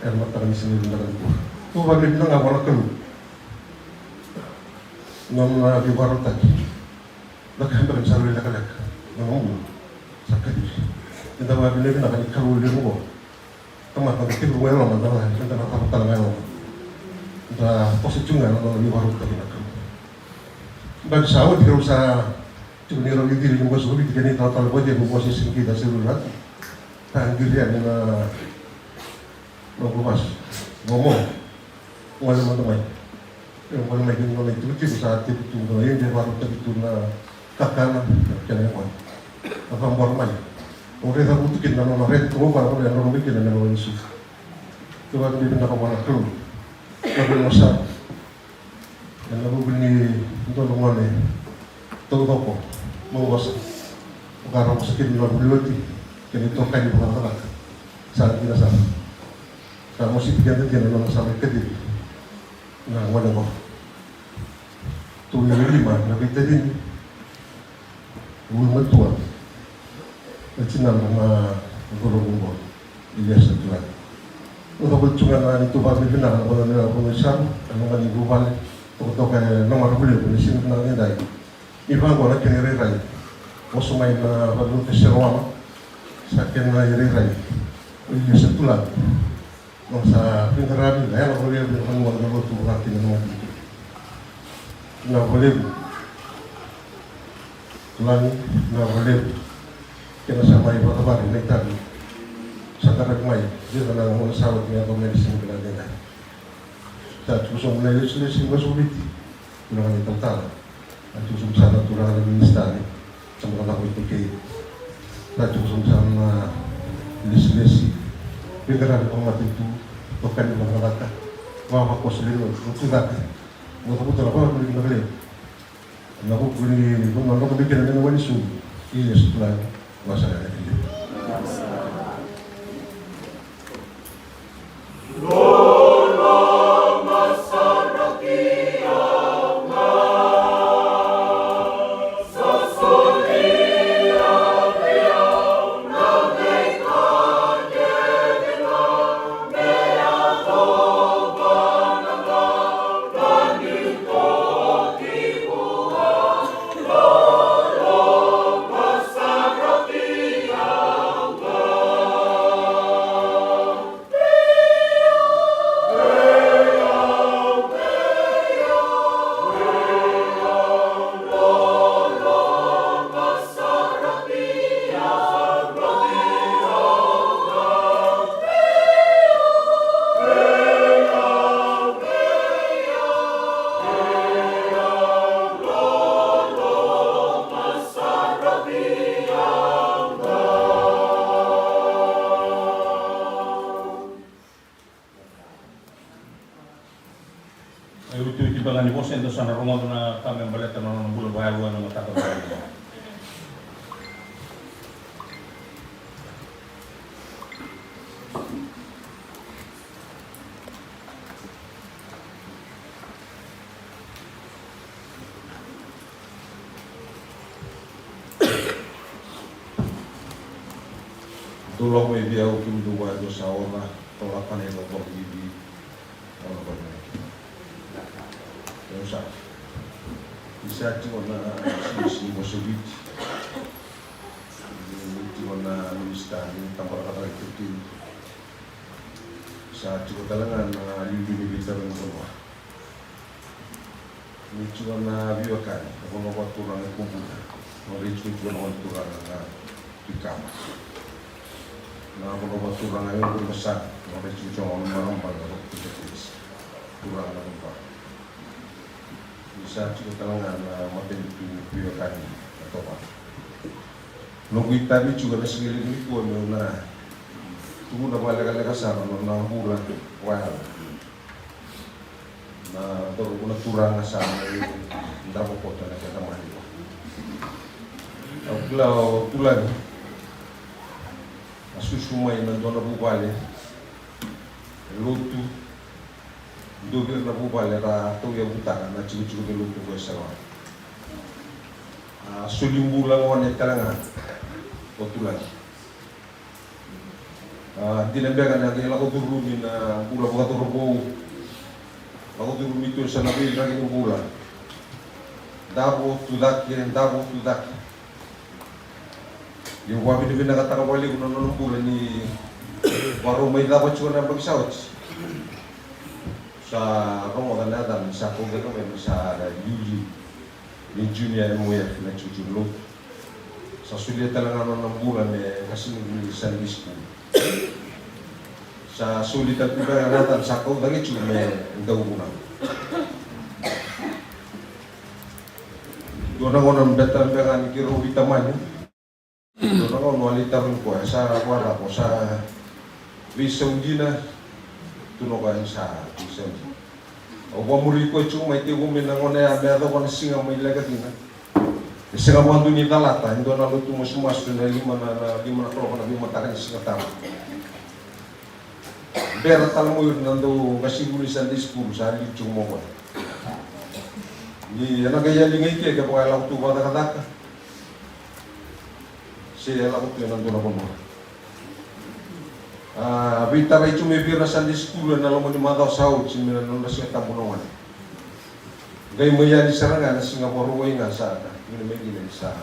ay matakanis nila na ito tuwagin lang ako na tulog ng mga bibarotan nagkahambarin sa sarili kalag ng ulo sa kadis. Yung dapat bilhin na kanil karulin mo. Tamat, nagtipid mo yung naman dahil hindi na nakapag talaga yung posisyon nga ng liwarot ka ginagawa. Bago sa awad, ikaw sa tuniro yung dili yung baso, hindi ka nito talaga di mo boses yung kita sa lulat. Tanggil yan na magbumas. Momo. Wala naman naman. Yung wala may gano'n na itutin sa atin ito na yun, di warot na ito na kakana. Kaya yung ang formal. Kung rin ang utukin na mga red ko, para ko na yung rumikin na naman isu. Ito ba hindi na kawalan ko? Sabi mo sa ang nabubili ni Dolungan eh. Ito ko, mawas. Pagkaraw ko sa kinilor buloti. Ganito kayo mga kalak. Saan kinasal? Sa musik ganito yan, ano sa may kadil. Na wala ko. Tuloy na 5, nakita din. Umulmatuan. Natinang mga gulong-gulong Ilias at Tulan. Untuk bercungan na itu kami benar kalau nila pengesan ang mga niguhal untuk kay nomor beli ni sin na nday. Iban ko na kinire ray. Osumay na balut serwama. Sa ken na ire ray. Ilias at Tulan. Nung sa pinarabi na yan, boleh din ang mga galuto natin ng mga dito. Na boleh Tulan na boleh kena sama ibu kabar ini tadi sadar mai dia kena mau sawat ni atau medicine kena dengar tak kusung mulai seleksi masulit kurang ni total aku sana turang ada minister ni sama nak itu ke tak kusung sana seleksi dengar pengat itu bukan masyarakat wah aku sendiri itu tak mau betul apa boleh boleh aku boleh pun nak bikin dengan wali su iya setelah masalah ini. Itu bangani bosen to sana rumah na kami baleta na bulan bayaru na matakar. Tulong may biyaw kimduwa do sa ora tolakan ilo por bibi orang banyak. Sa isa ti na si Mosovit ti na minister ni tambah kata itu sa ti talangan na lili militar ng mga ni ti na biwakan ako mo turang ng kumpulan no richu ti na turang na ikama na ako mo turang ngayon kung basa no richu ti na marambal na turang na kumpulan bisa cukup talangan maten itu biarkan atau apa. Nunggu tadi juga ada segala ini pun na tunggu dah balik lagi kasar na bulan wahal. Na terus guna turang asal ndak kota nak kata mandi. Kalau tulan asu sumai na dona bubale lutu dobir na bubale ra to ya butaka na ciu-ciu de lutu ko sawa sulimbu lang wane talangan otulan dinambegan na kaya lako durumi na bula buka turbo lako durumi to sa nabil lagi ng bula dabo tudak yung wabi ni nakatangawali ko na bula ni waro may dapat siya na pagsawat sa Ramadan natin sa kuga kami sa Yuli ni Junior MWF na chuchulo sa sulit talaga ng bulan kasi ni Sunday School sa sulit at kuga natin sa kuga ng chume daw muna doon ako ng betang ni Kiro Vitaman doon ako nualita rin ko sa wala ko sa Visaudina tunokan sa Islam. O wamuri ko chung may tigo minangone abedo kon singa may lagatina. Singa mo andu ni talata ndo na lutu mas na lima na kilo na lima takan singa tama. Bera talmo yun nando kasibuli sa Sunday sa chung mo ko. Ni ana gaya lingay ke ka pala tu bata kadaka. Saya lakukan nanti apa mau. Vita rai cuma biar Sunday school na lamun mata saud sini na siya tamunongan. Gay maya di serangan Singapura way nga sa ini medina sa.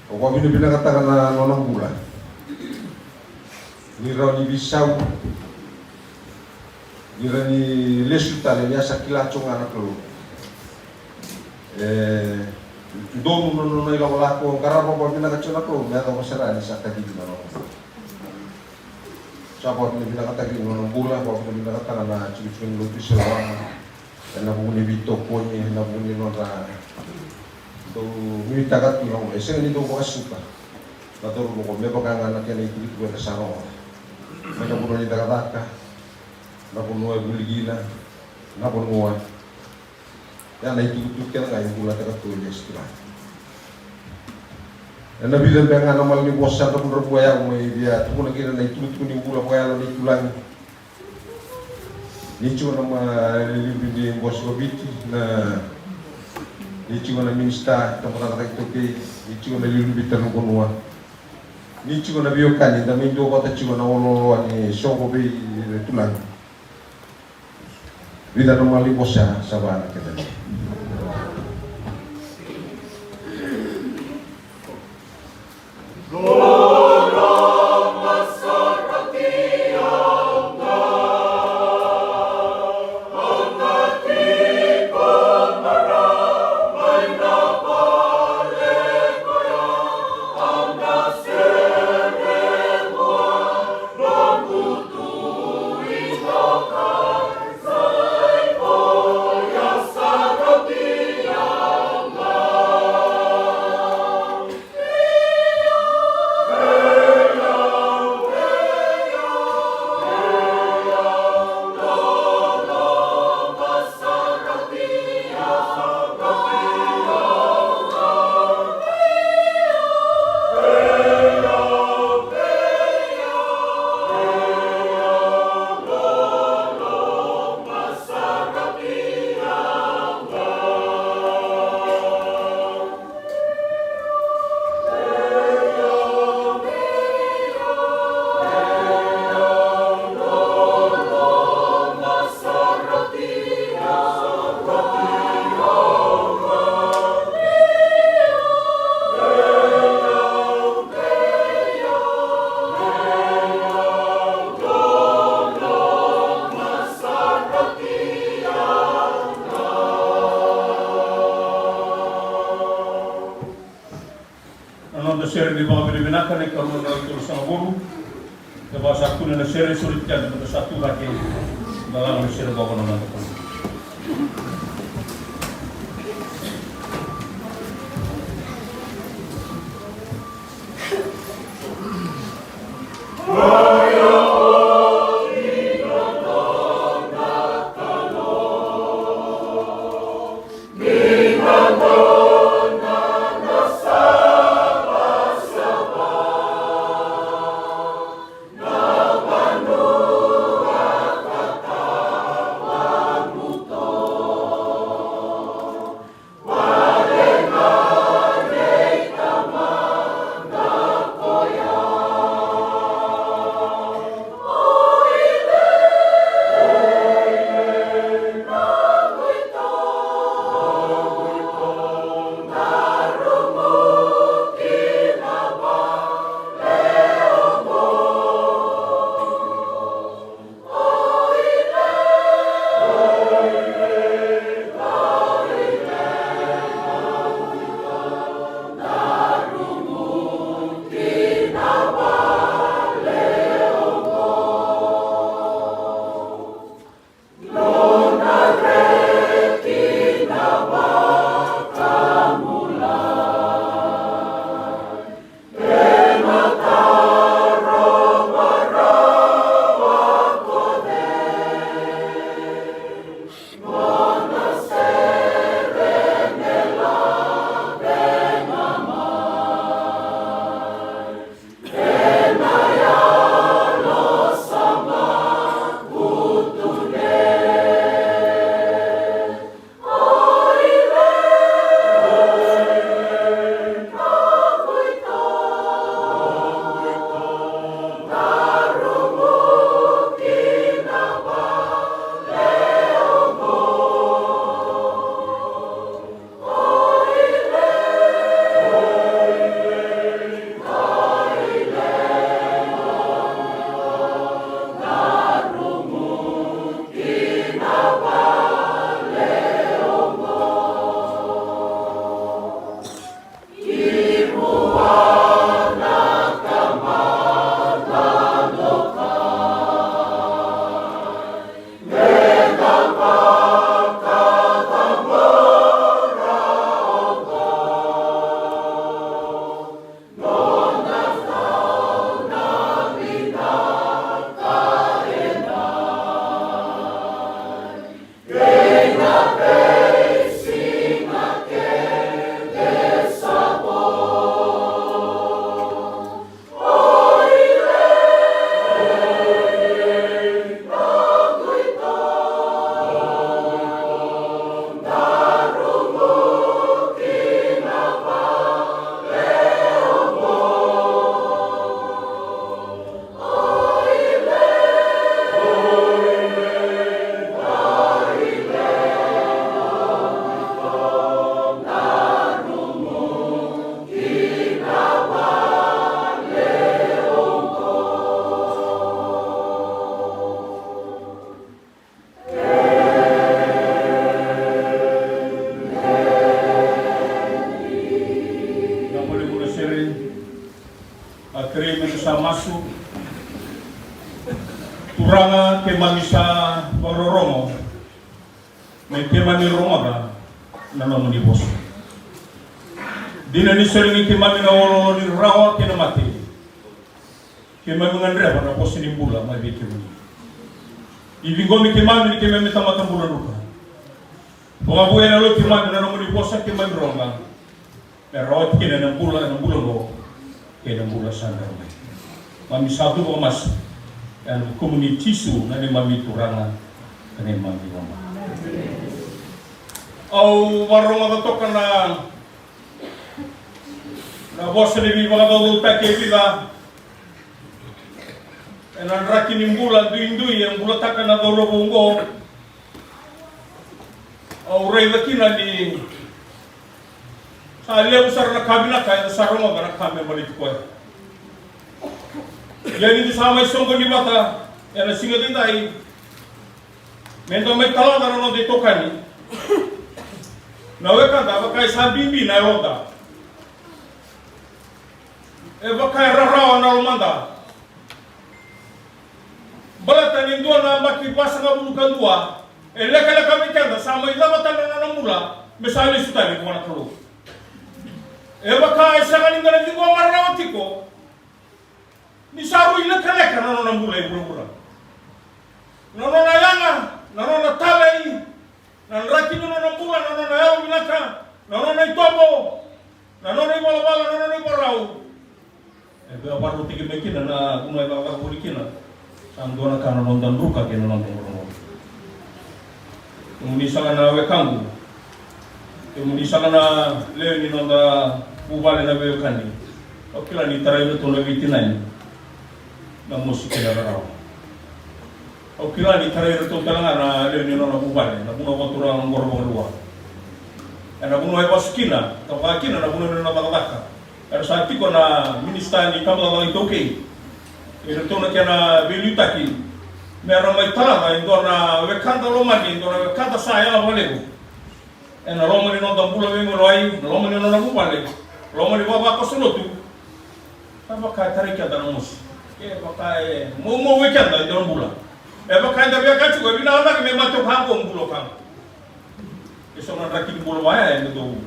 O kwa binibilang katakan na nonong bulan. Ni raw ni Bisau. Ni raw ni Lesuta niya sa kilachong anak lo. Doon na ilawala ko ang kararo ko pinakachuna ko meron ko sara ni sa tagig na ako. Sa ako pinakatagig ng bula ko pinakatanga na chikitsing lupi sa lawan na buni bito ko ni na buni no ra do mi tagat no ese ni do ko asuka na do ko me paganga na kaya ni ko sa ro may na puno ni tagataka na puno ay buligila na puno ya na itu kaya nga yung bulat at tulis kila. Na bilang nga naman ni bossa na punro buaya may dia tumo na kira na itu ni bulat buaya na itu lang. Nicho na malilibin din boss Babiti na nicho na minista tapos na ito kay nicho na lilibin tanong kunwa. Nicho na biyokan na may do ko ta chigo na wolo ni soko bi tulang. Bila normali bossa sa bana kita. Sere di bawah berbinakan ni kalau nak terus anggur, sebab satu ni sere sulit kan, satu lagi dalam sere bawah nama tu. terima sa masuk turanga ke mamisa Bororongo me ke mami romaga na no ni bos dina ni seringi ke mami na olo ni rawa ke na mati ke mami ngandre na bos ni bula mai be ke mami ibingomi ke mami ke mami tamata bula ruka o abu ena lo ke mami na no ni bos ke mami ronga pero ke na bula go ke na bula sana mami satu ko mas dan community su na ni mami turanga na mami ronga au waronga to kana na bos ni bi mga do ta ke viva enan raki ni mbula duindui yang bula takana do robongo au rei kina ni sa le usar na kabila ka sa ronga na kame malit ko yani tu sama songo ni bata ena singa dindai mendo me kala na no de tokani na weka da baka sa bimbi na roda e baka rara na romanda balata ni ndo na maki pasa na bulu kandua e leka kami kanda sama ila bata na mula mesali sutani ko na kalo e baka sa ngani ngana di ko marna tiko ni saru ila kala na mula e mula no na yanga na talai na raki no na mula na yao minaka na itobo na ibala na ibarau e be baru tiki mekina na kuna ba kurikina sandona kana nondan ruka ke nondan romo muni sanga na we kangu muni sanga na le ni nonda ubale na be kani okila ni tarai to na bitinani na musike na rao okila ni tarai to talanga na le ni nonda ubale na kuna watura ngoro ngoro ana kuna e baskina to kakina na kuna na bataka era saati ko na ministani kama ba itoke era tona kana belutaki mera mai tala indona wekanda romani indona wekanda saya la volego ena romani no dambula me molai romani no na bupale romani baba ko solotu taba ka tarika da mus e baka e mo wekanda indona bula e baka nda bia kachu ko bina na me mato hango mbulo kan eso na rakini bolo waya ndo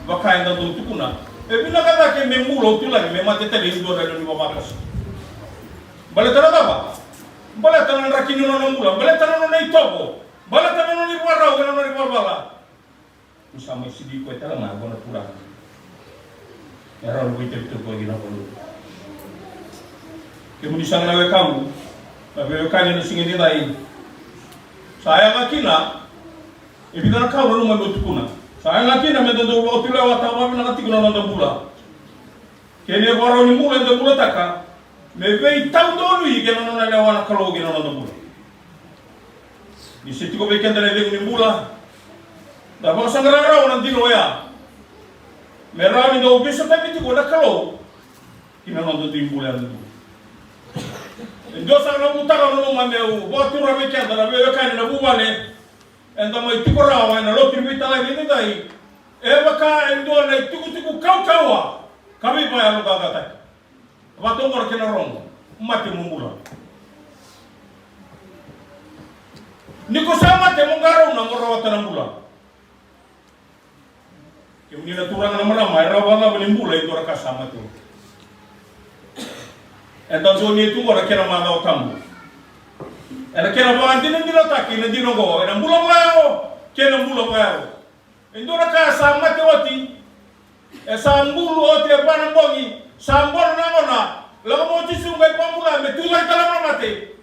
baka nda do tukuna e bina kada ke me mulo tula me mate tele indona ni baba ko baletana baba baletana rakini no mula baletana no itobo baletana no ibarau no ibarbala usama sidi ko tala na bona pura era lo bite to ko gina ko ke muni sanga na kamu na be kani no singi dai saya makina e bidana ka no mo tukuna saya makina me do lo tula wa tawa na tikuna no bula kene baro ni mula ndo bula taka me vei tau donu i ke no na lewa kalo ke no na bula ni se tiko be kenda le ni bula da ba sangara ra ona dino ya me ra ni do biso pe tiko na kalo ki no do di bula ndo ndo sa na mutara no ma meu bo tu ra be kenda na be ka ni na bubale enda mai tiko ra wa na lo tribita la ni dai e ba ka ndo na tiko kawa kami pa ya lo ga Vato ngor kena rongo, mati mumula. Niko sama te mongaro na ngoro watana mula. Kemuni na turang na marama, era wala mula itu raka sama tu. Enta zoni itu ngora kena mana otamu. Era kena bawa dino taki, na dino go, era mula mayo, kena mula mayo. Indo raka sama te oti, sambulu oti apa bongi. Sambor na mona, laga mo ti sungai pamula me tulai kala mate.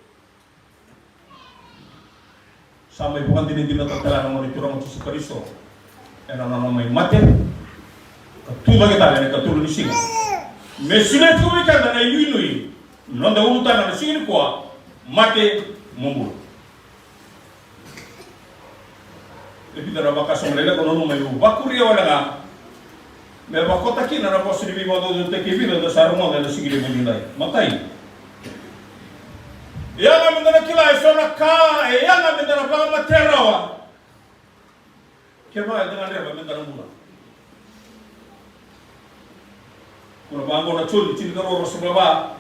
Sampai bukan dini tatala na mo ni turang mo Kristo. Ena na mai mate. Tuba kita ne ka tulu ni singa. Me sinet ko ka na yui. Non da urutan na singi ko mate mumbu. Epi da baka somrela ko no mai bakuri wala nga. Me bakota kina na posso di vivo do te ke vivo da sarmo da sigile bulindai matai ya na mendana kila isona ka ya na mendana ba materawa ke ba dengan reba mendana mula kuna bango na chuli chini karo rosuba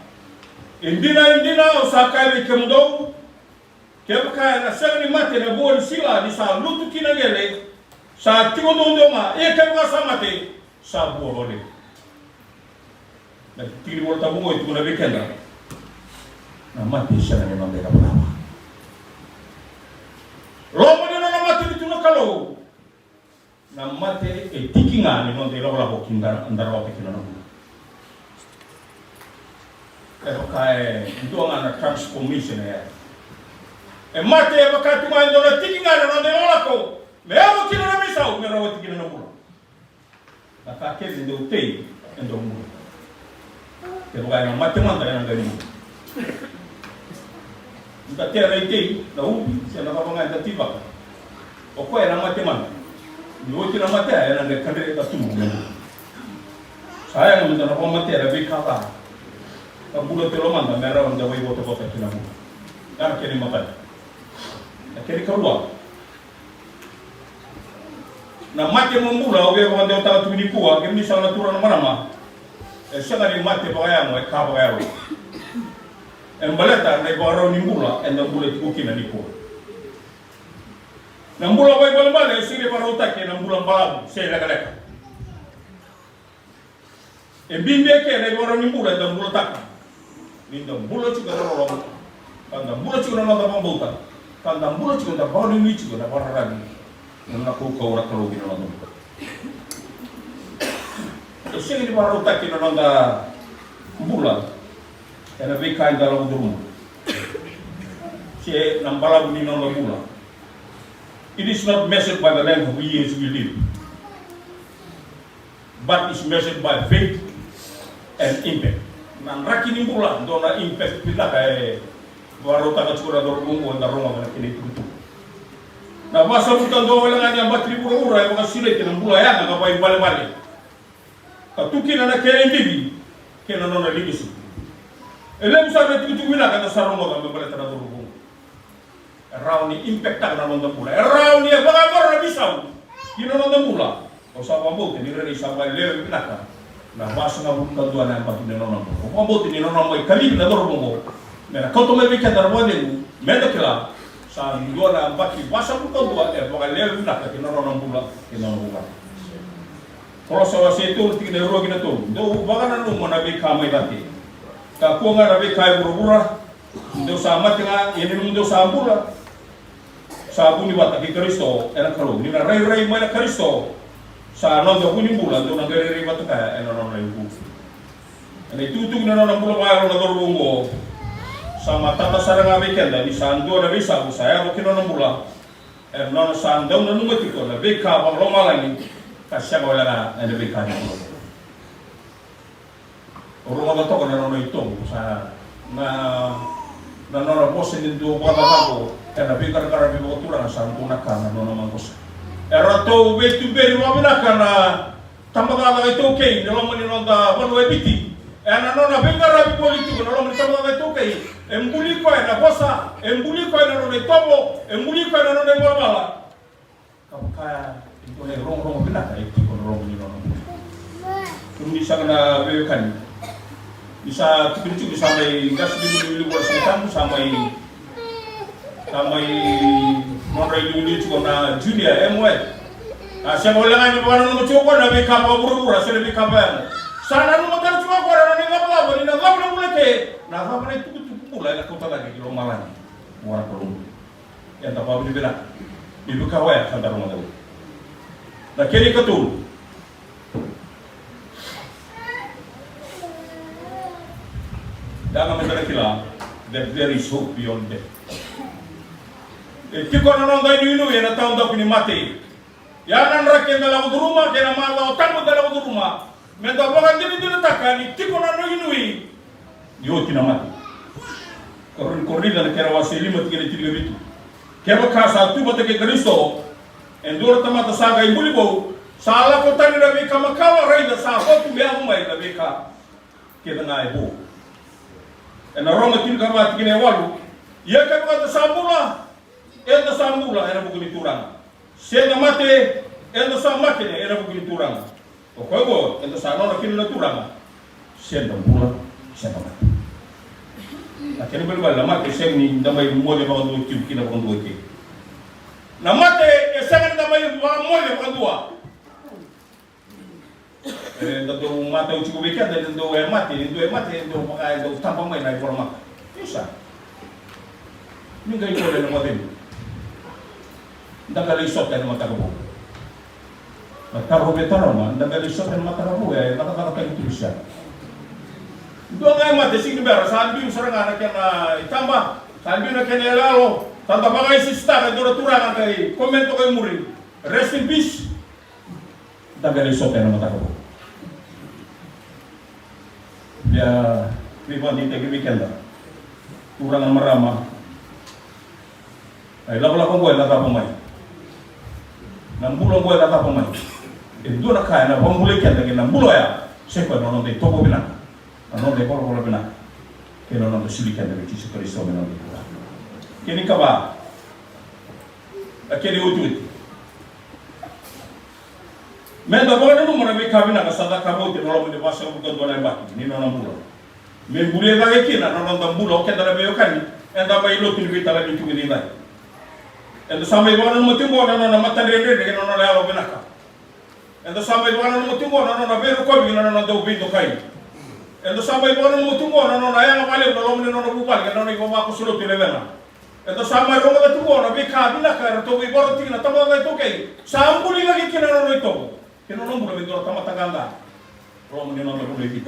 indina osaka ni kemudo kebaka na sani mate na bol sila di sa lutu kinagele sa tikondo ndoma kebaka sa mate sa buole na tiri volta bungo itu na weekenda na mate sana ni mambe na baba Roma ni na mate itu na kalo na mate tikinga ni no de la bokinga andara wa pekina no kai itu ngana transformation ya mate wakati mando na tikinga no de la ko me amo kina na misau me rawa tikina no bula na ka ke de utei endo mu ke lugar na mate manda na ngani nda tera itei na ubi se na baba ngata tiba o ko era mate manda ni o kina mate era na kandre da tumu saya ngam na baba mate era be kaba ka bulo te lo manda me rawa nda wai boto boto kina mu dar ke ni mata kiri keluar. Na mate membula oge ko ande ta tu ni kuwa ke misal na turun marama. Sanga ni mate pagaya mo ka pagaya. Embaleta na baro ni mbula enda mbula ti kukina ni kuwa. Na mbula wai balbale sire baro ta ke na mbula mbala se la galeka. Bimbe ke na baro ni mbula enda mbula taka. Ni enda mbula ci ga ro ro. Anda mbula ci na na mbula. Kanda mbula chigo da bawni ni chigo da bararani nana ko ora kalo gina no e segi di baro takki no nda mbula era be kai da lo drum che nambala ni no la mbula. It is not measured by the length of years we live, but is measured by faith and impact. Nan rakini mbula dona impact pila kai Baru tak cura dorong anda rumah mana kini itu. Nah masa bukan dua orang yang bateri pura-pura yang sulit yang mulai yang ngapain balik-balik. Katukin anak keren bibi, kena nona libis. Elem sana itu bila kata sarung orang balik tanah dorong. Rauni impact tak nona mula. Rauni apa kabar bisa? Kini nona mula. Kau sama bau ini dari sama level pinaka. Nah masa ngabukan dua yang bateri nona mula. Kau bau ini nona mula kali bila dorong. Mera kau tu lebih kadar model, meda kela, sa dua na baki basa bukan dua, bukan level nak kita orang bula, kita orang bula. Kalau saya setu tiga euro kita tu, do bagan anu mana be kamai tadi, tak kau ngara be kai buru-buru, do sama tengah, ini do sambula, sabu ni buat kita Kristo, enak kalau, ni na rai mana Kristo, sa non do kuni bula, do na rai batu kaya, enak non rai bula. Ini tutup ni orang bula bayar orang dorungo. Sama tata sarang abekenda di sando na bisa saya mungkin orang mula non sando na numati ko na beka bang loma lagi kasya ko wala na beka ni rumah to ko na no ito sa na no boss ni do bata babo na beka kara bi ko tura na santo na kana no mangos era to betu beri mo na kana tamaga ito okay no mo ni no da bano ebiti ana no na beka rabi politiko no mo tamaga ito okay embuli ko na bosa embuli ko na no tobo embuli ko na no bala kapaya itu le rong bina kai ko rong ni no tumi sana be kan bisa tuju sampai gas di luar sana sampai monrai dulu juga na junior MW saya boleh ngani baru no cuko na be kapa buru-buru saya be kapa sana no makan cuma ko na ni ngapa ni ngapa mulai ke na ngapa itu mulai nak kota lagi di rumah lagi, muara pelung. Yang tak apa bila ibu kawai kantor rumah tu. Nah kini ketul. Jangan menjadi kila. That there is hope beyond death. Kiko na nong dai dulu yang tahu tak ni mati. Yang nan rakyat dalam rumah, kena malu tamu dalam rumah. Menda bukan jadi tu takkan. Kiko na nong inui. Yo tina mati. Corrida na kera wasi lima tiga bitu. Kera kasa tu bata ke Kristo. Endura tamata saga imbuli bo. Sala ko tani na bika makawa raida sa ko tu bea mai na bika. Kita ngai bo. Ena roma tin kama tikine walu. Ia ka kata sambula. Enda sambula era buku turang. Sena mate enda sa mate era buku turang. O ko enda sa no na kin na turang. Senda mula, senda mati. Akhirnya berbalik mati ni damai mole bang dua tim kina bang dua tim. Na mati ni damai bang mole bang dua. Dado mata uci ko bekat dado mati do pakai do tampang mai na forma. Bisa. Ninguém pode não pode. Daga lisot na mata ko. Mataro betaro man daga lisot na mata ko nakakata itu siya. Doa ngai mate sing bera salbi usaranga na kana itamba salbi na kana lalo tanta bagay sista ka dora turanga kay komento kay muri rest in peace daga lisot na mata ko. Ya pribadi tegi weekend turangan marama ay lako gue lata pamai nambulo gue lata pamai itu na kaya na pambule kaya lagi nambulo ya sepa nono de topo bilang nono de polo bilang kaya nono de sili kaya lagi Yesus Kristus nono de pula kini kaba kini utut menda boleh nono mana bika bina kasada kabo ti nono de basa bukan dua lembak ni nono bulo me bule lagi kina nono nambulo kaya dalam beokani enda mai lo tu bita lagi tu ni lai enda sampai bana no timbo nono na matarende de nono la alo binaka enda sampai bana no timbo nono na beru ko bi nono do bindo kai enda sampai bana no timbo nono na yang male nono nono bubal ke nono ko ma ko sulo tilevena enda sampai ko ga timbo no bika binaka to bi boro tina tamo ga to kai sambuli lagi kina nono ito ke nono bulo bindo tama tanganga ro nono no bulo bi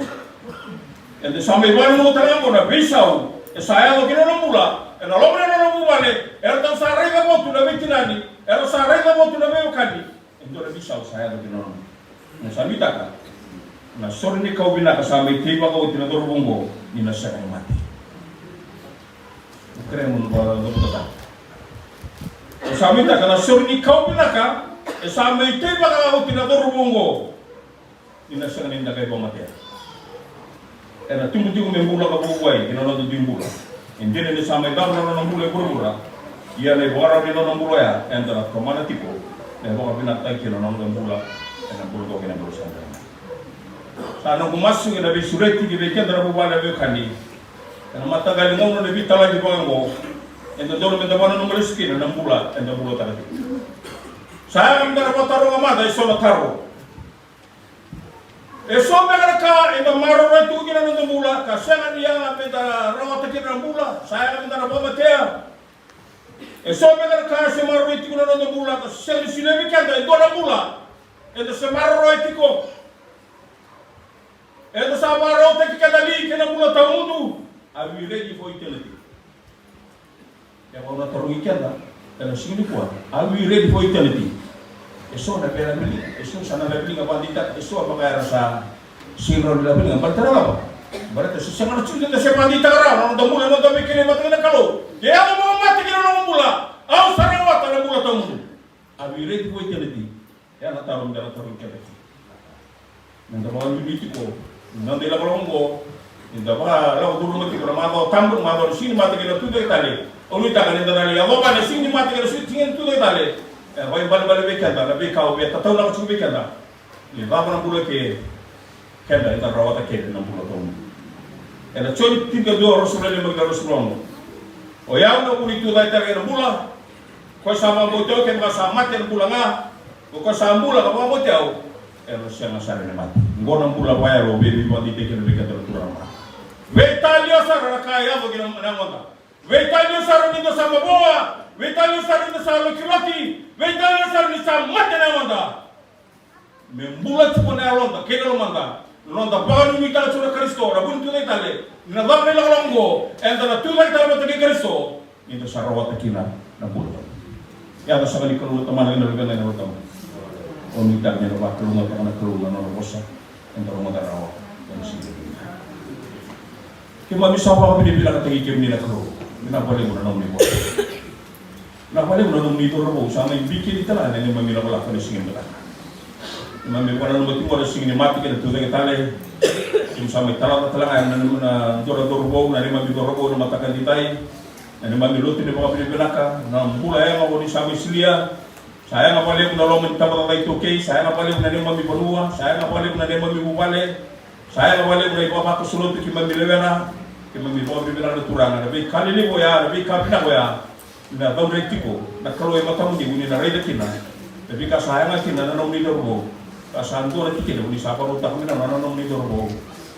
enda sampai bana no tangango na bisau saya lo kina nono bula ena lomre no bubale erta sarega botu na bitinani era sarega botu na beukani endo na bisa saya lo kina na samita ka na sorni kau binaka sampai tiba kau tina dorbongo ni na sa mati kremu no dokta samita ka na sorni kau binaka sampai tiba kau tina dorbongo ni na sa ninda kay mati era tunggu membula ka buwai kina no dimbula Indene ni sampai dalam nono mule burura, ia le bora di nono mule ya, entara kemana tipo, le bora binat lagi nono mula, ena bulu kena berusaha. Sana kumasuk ina bisureti di bekan dara bubala bekani, ena mata gali ngono le bitala di bango, enta dolo menda mana nomor skin ena mula tadi. Saya mendara botaro ngamada isola taro. Esok mereka enda maro itu kira nanti mula, kasangan yang minta rawat kira mula, saya minta apa matea. Esok mereka semaro itu kira nanti mula, kasangan sini bikin dah itu ada mula, enda semaro itu kok, enda semaro itu kita tadi kena mula tahu tu, abi ready for itu lagi. Yang orang taruh ikan dah, enda sini kuat, abi ready for itu lagi. Esok nak bela beli, esok sana beli apa tidak, esok apa kaya rasa sirro di beli, berarti apa? Berarti sesuatu macam itu siapa di tangan orang tua mula nonton bikin mati kena kalau, dia mau mati kena orang mula, aw sarawat orang mula tamu, abi ready buat jadi, ya nak taruh dalam taruh kereta, nanti mau ambil itu, nanti lah kalau mau, nanti apa, lah dulu mati kalau mau tambur mau di sini mati kena tu tali, orang tak kena tali, apa pada sini mati kena sini tu tali. Wai bal bekanda na bekau be tataw na chu bekanda ni baba na bula ke kenda ita rawata ke na bula to ena choni tinga do rasulullah le magaro sulono o ya na buli tu dai tare na bula ko sama boto ke ma sama te bula nga ko sama bula ka mo teo ena sema sare na mati ngona bula wa ya ro be bi mo di te ke na bekanda tu rama we talio sara ka ya bo gina na ngona we talio sara ni do sama boa Vitalio sari ni sa lokiroti, vitalio sari ni sa mate na onda. Membula tu pone alonda, kena alonda. Alonda baru vitalio sura Kristo, rabun tu itale. Na dapat na longo, entara tu itale mate Kristo. Itu sarawat kina na bulu. Ya ada sekali kalau teman yang lebih banyak orang. Omita ni lepas keluar kerana keluar nol bosan, entara rumah tarawat dan sini. Kima bisa apa ni bilang kata ikim ni nak keluar. Kenapa dia mula nom ni bos? Kenapa dia mula nom ni tu rabo? Sama yang bikin itu lah, ni mami nak lakukan singin betul. Mami pada nom tu ada singin mati kita tu dengan tali. Kim sama tarawat telangan, na dora bau, na mami dora bau, na matakan ditai. Na mami lutu ni bawa pilih belaka. Na mula yang awak ni sama silia. Saya ngapalip na lo mentabrak itu kay, saya ngapalip na ni mami berua, saya ngapalip na ni mami bubale. Saya kawale mulai bapak kusulun tu kima milewena, kima milwa bibina na turanga, nabi kali ni boya, nabi kapina boya, na bau rektiko, na kalau yang matamu ni uni na reda kina, nabi kasayanga kina na nom ni dorbo, kasantu na kina uni saparota kina na nom ni dorbo,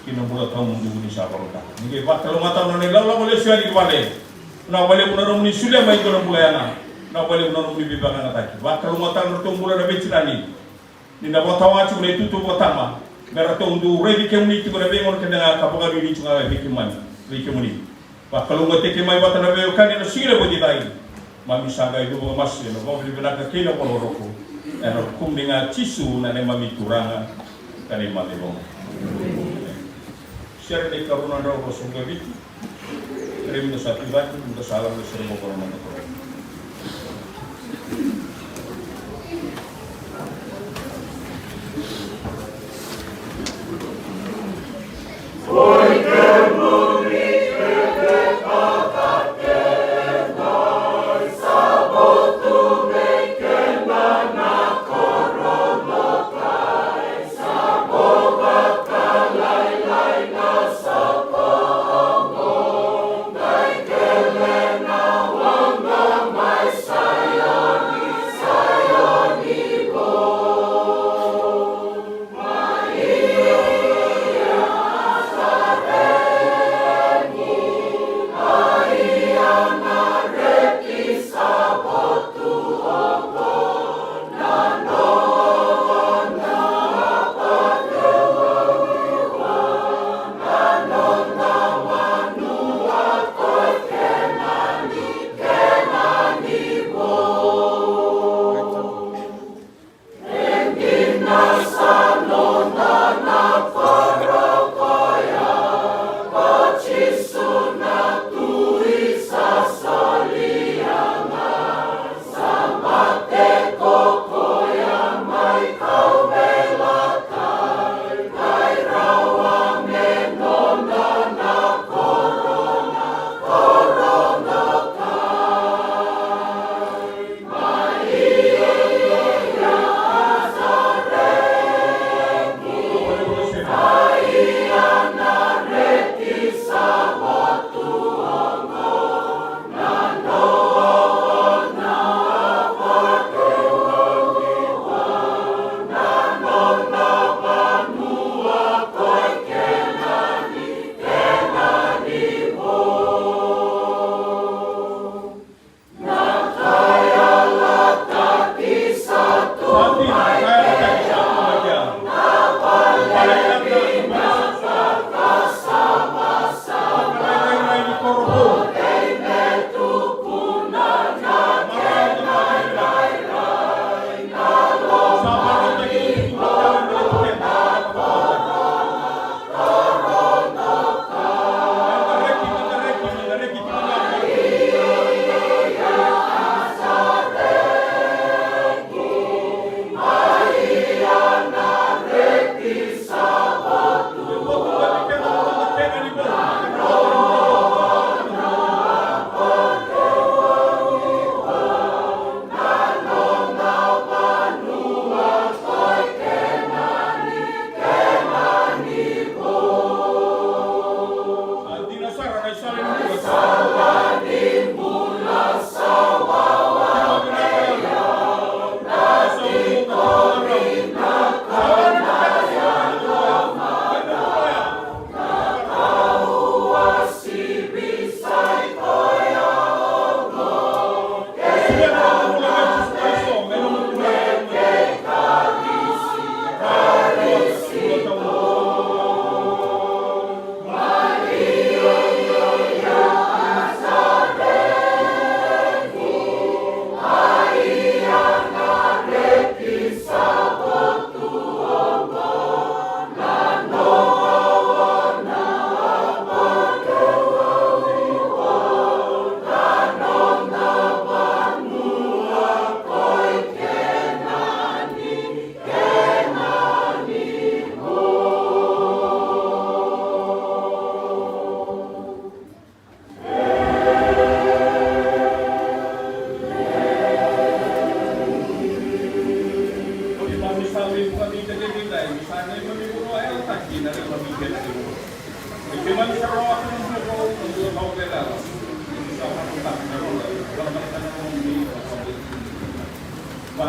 kina buat tamu uni saparota. Ni pak kalau matamu na lalu boleh suari kawale, na boleh muna nom ni sulia mai kono bulayana, na boleh muna nom ni bibanga na taki. Pak kalau matamu na tumbulan na becilani, ni na botawa cuma itu tu botama. Mereka untuk ready kemuni tu kalau bengon kena kapoga diri cuma bikiman, bikimuni. Pak kalau ngote kemai batan nabe kan ini sila bodi tai. Mami sagai itu mas, no mau beli benak kena kono roko. Kum dengan cisu nane mami turanga kane mami bong. Share ni karuna roko sungai bit. Krim tu satu batu, tu salam tu seribu korona tu.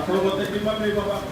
Approval tadi mami bapak.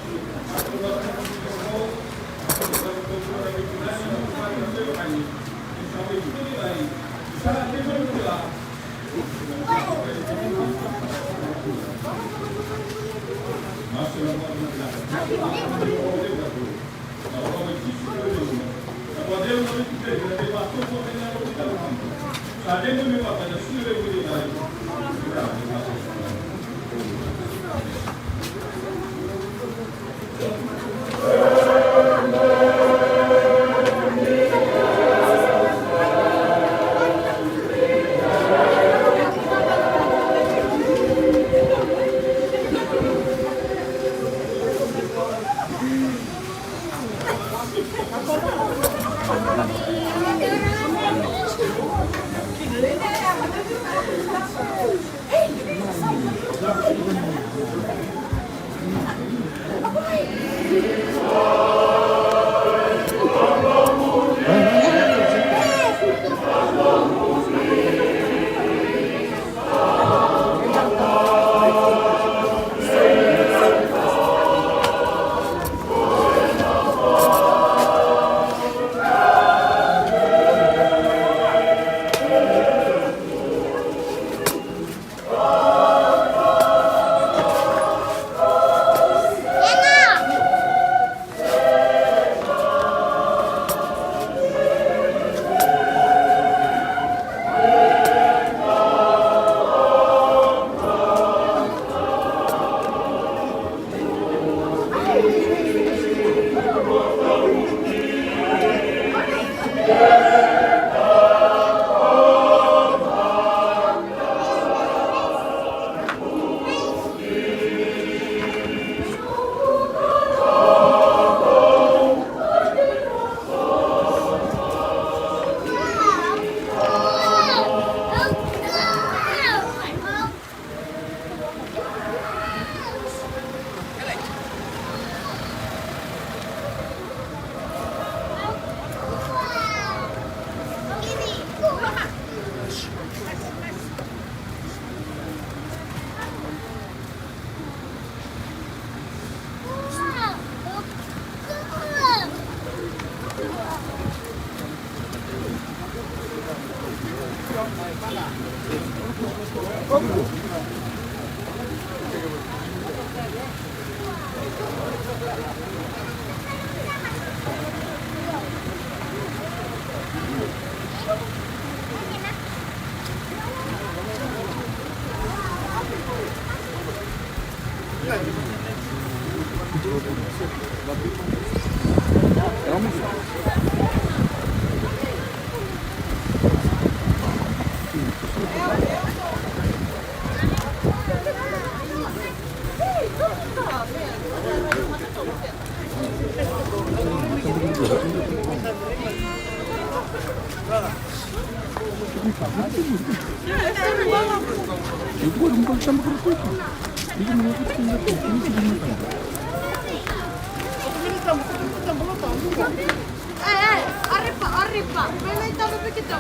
Arriba, me l'hai dato perché tu?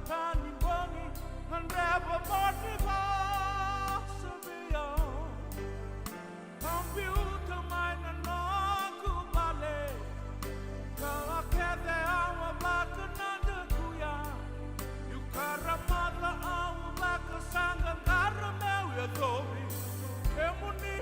tani bongi nganreba motiva sabia computer mine no kubale ka akede awa baka nanda kuya you karamala awa baka sanga karamel ya dobi emuni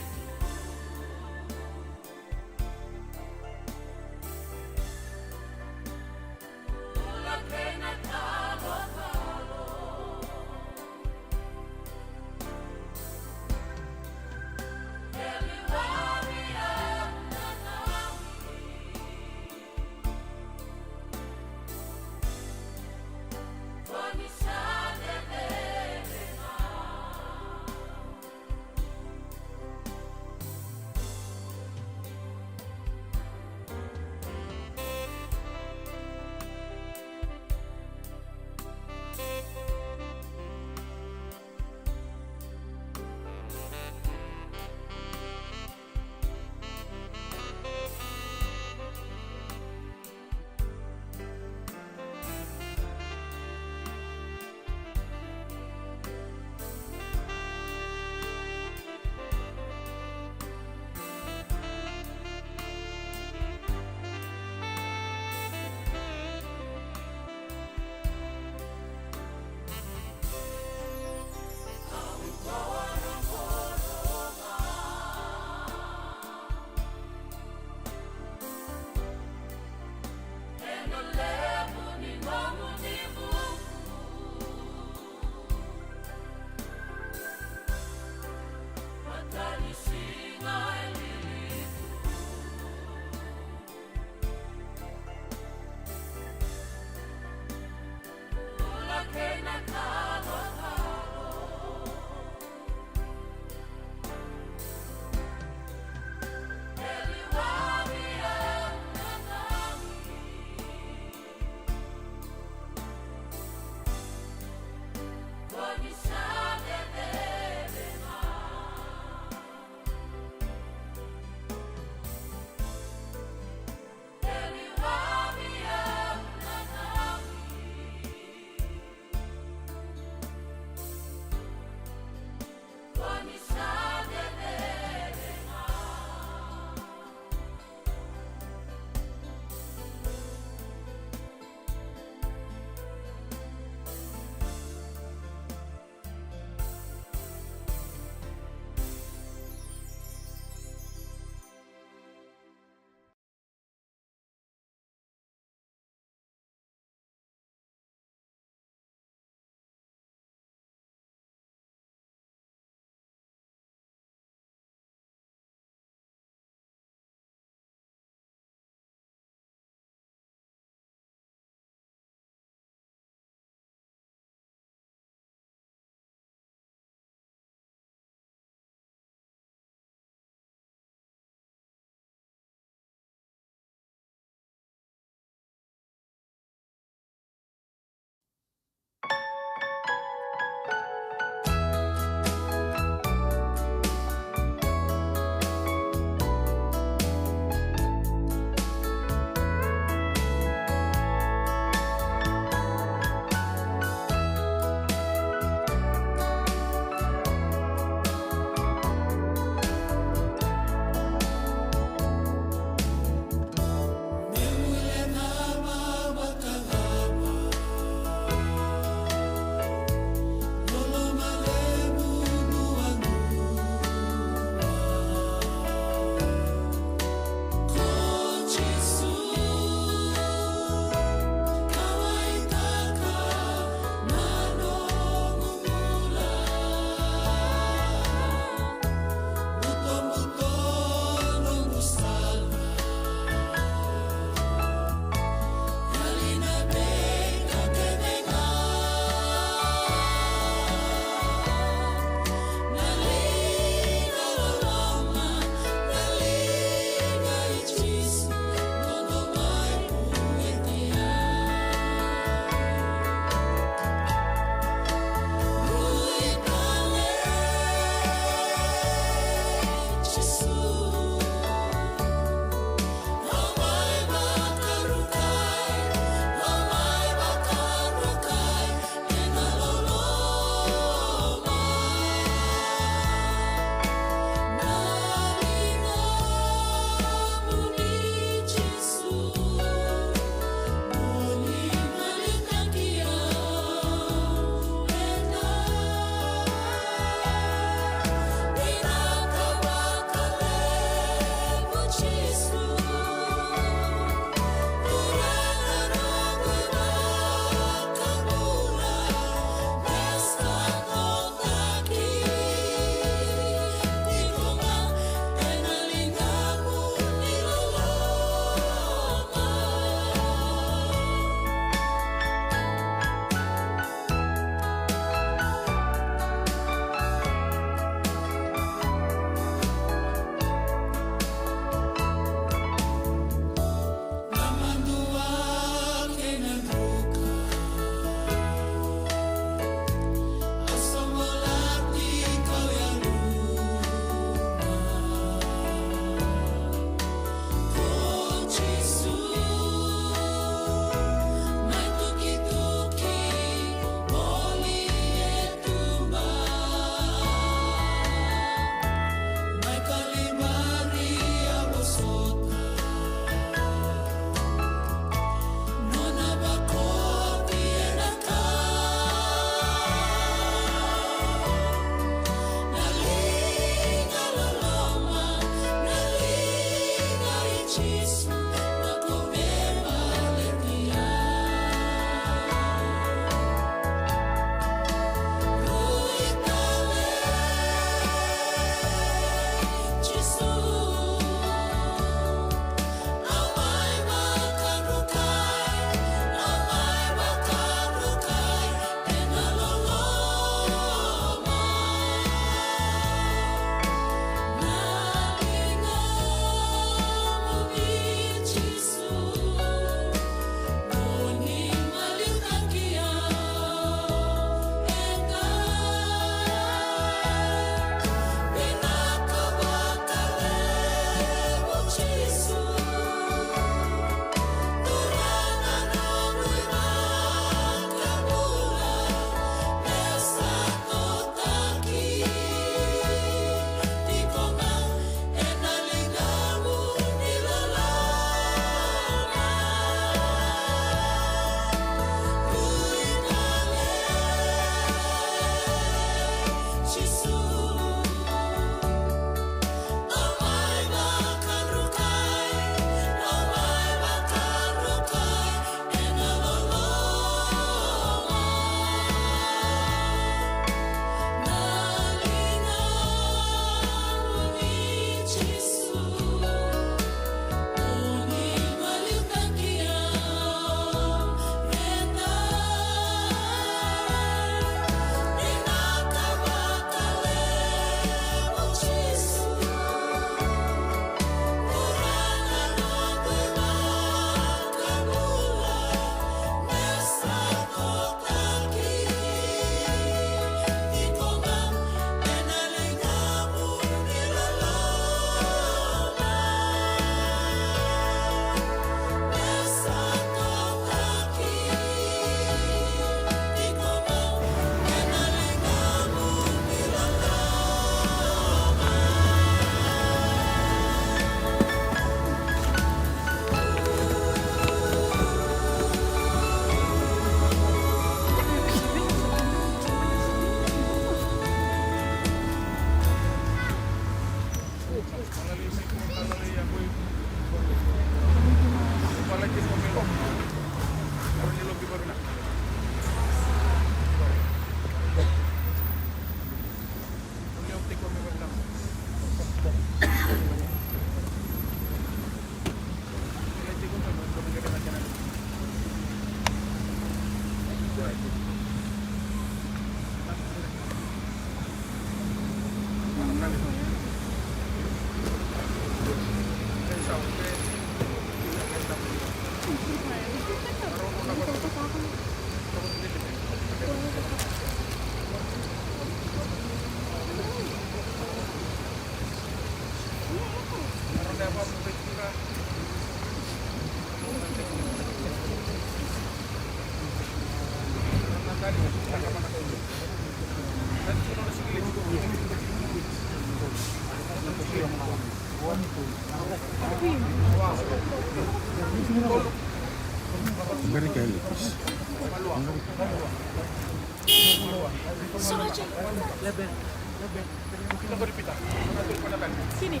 Sini.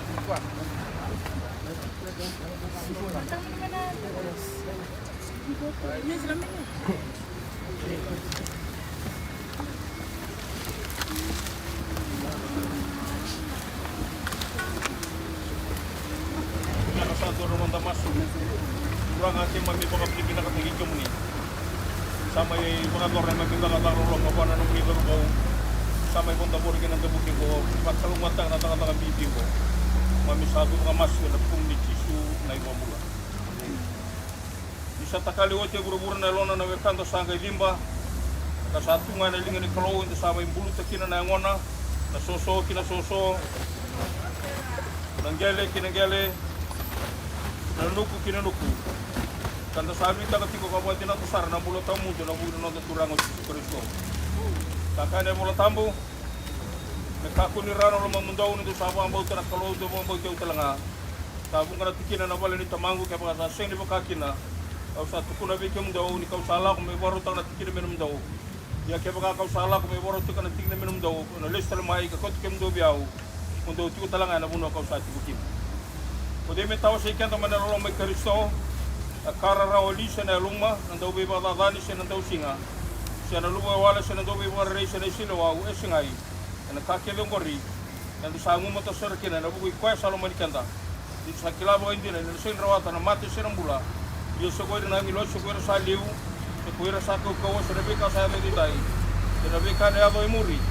Ini selama ini. Nakasado naman tamasok. Kurang ating mamipakap ni pinakatigigyo mo ni. Sama yung mga torna magpinakatarong mabuana ng leader ko. Sama yung punta po rin ng gabutin ko. Pagsalungatang natakatang video ko. Mamisado mga masyo na pong nichisu na ibamula. Isa takaliwat yung buru-buru na lona na wekanta sa angay limba. Kasatu nga na lingan ni Kalo, hindi sama yung bulut na kina na yung ona. Nasoso, kinasoso. Nanggele, kinanggele. Nanuku, kinanuku. Kanta sabi tagatiko kabuat din ato sara na mula tamu doon na bulo na turang o Jesu Kristo. Kakanya mula tambo. Nagkakunirano naman mundaw nito sa ang bauta na Kalo, doon ang bauta utalanga. Sabong ka natikina na pala ni tamango kaya pagkasaseng ni bakakina. Kau sa tukuna bikin mundaw ni kau salah kung may warutang natikina minum daw. Ya kaya baka kau salah kung may warutang natikina minum daw. Kung listal mai kakot kim daw biyaw. Mundaw tiko talanga na muna kau sa tikukim. Kung di may tawa sa ikan taman na rolong may Kristo. Kararaoli siya na luma, nandaw ba ibatadani siya nandaw singa. Siya na lumawala siya nandaw ba ibaray siya na isilawaw, singay. Na nakakilong kori, nandaw sa amumata sa rakina, nabukoy kwaya sa lumanikanda. Dito sa kilabo hindi na, nandaw siya rawatan na mati siya ng bula. Iyo sa kuwira na ngilo, sa kuwira sa liw, sa kuwira sa kukawa, sa nabika sa yato ditay. Sa nabika na yato imuri,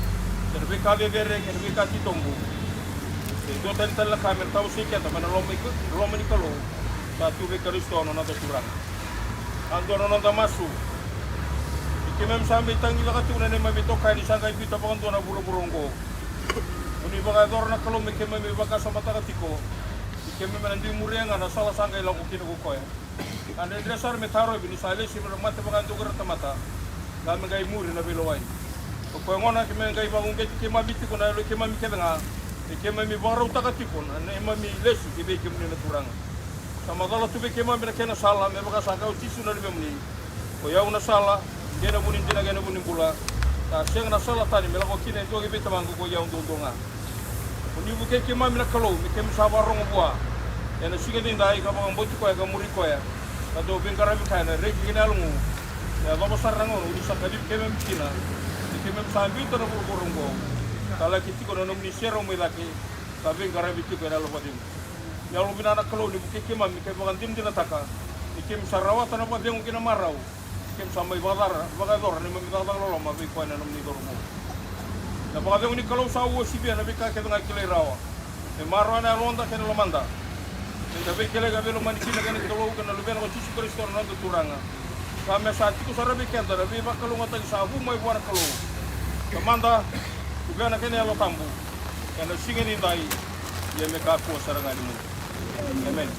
sa nabika bebere, sa nabika titombo. Sa ito talitan lang kami, tao siya, taman na lomay ni Kalo. Sa tubig Kristo ano na turang. Ando ano na masu. Ikimem sambil tangi la katuna ne mabito kay ni sangay bito pa kanto na buro-burong ko. Uni ba dor na Kalo mikemem ibaka sa mata katiko. Ikemem nandi murianga na sala sangay lang ko kinuko ya. Ande dresar metaro bini sale si mata pa kanto garta mata. Kami gay muri na biloway. Ko ngona kimen gay bangun ke kimabiti ko na lo kimami kedanga. Ikemem ibaro takatiko na mami lesi kibe kimni na turang. Sama kalau tu bikin mami nak kena salah, memang kasangka ucisu nari memuni. Kau yang nak salah, dia nak bunin dia nak bunin pula. Tak siang nak salah tadi, memang kau kini itu kita tamangku kau yang untung-untungan. Uni bukan mami nak Kalau, bikin sabar orang buah. Yang nasi kita indai, kau bangun bocor kau yang muri kau ya. Kau bingkar kami kaya, regi kini alungu. Ya, kau besar rangun, uni sakadi bikin mami Cina. Bikin mami sambil tu nak burung kau. Kalau kita kau nak meni share orang lagi, tapi bingkar bikin kau dalam padim. Yang lebih anak Kalau ni bukan kemam, ikan bukan tim dinataka, ikan sarawatan apa dia mungkin amarau, ikan sampai bagador ni meminta datang lolo, tapi kau yang namni dormo. Na bagador ni Kalau sawo sibia, nabi kaki dengan kilai rawa, marwa na londa kena lomanda, nabi kilai gabe lomani kina kena Kalau kena lebih anak Jesu Kristo nanti turanga. Kami saat itu sarabi kenta, nabi bakal ngata sabu mai buat Kalau, kemanda, juga anak kena lo tambu, yang singin indai, dia mereka aku sarangan ini. Amen.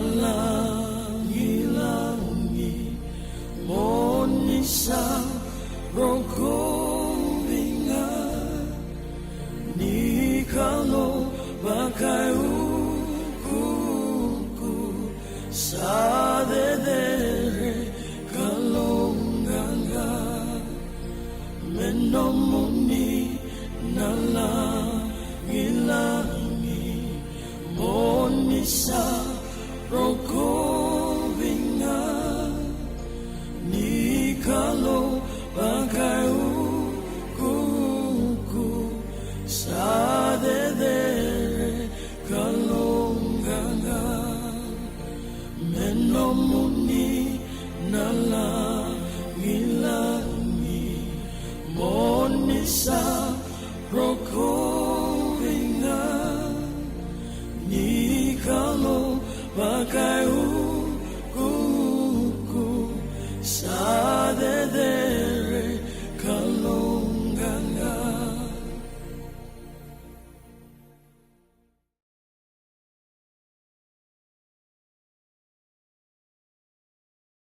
nalangi-langi monisa rongkobinga ni kalau bakai ukuku sa dedere kalonganga menomuni nalangi-langi monisa rongkobinga ni kalau bagai ukuku sa dedere kalonganga menomuni nalangi-langi monisa rongkobinga ni kalau bagai ukuku sa dedere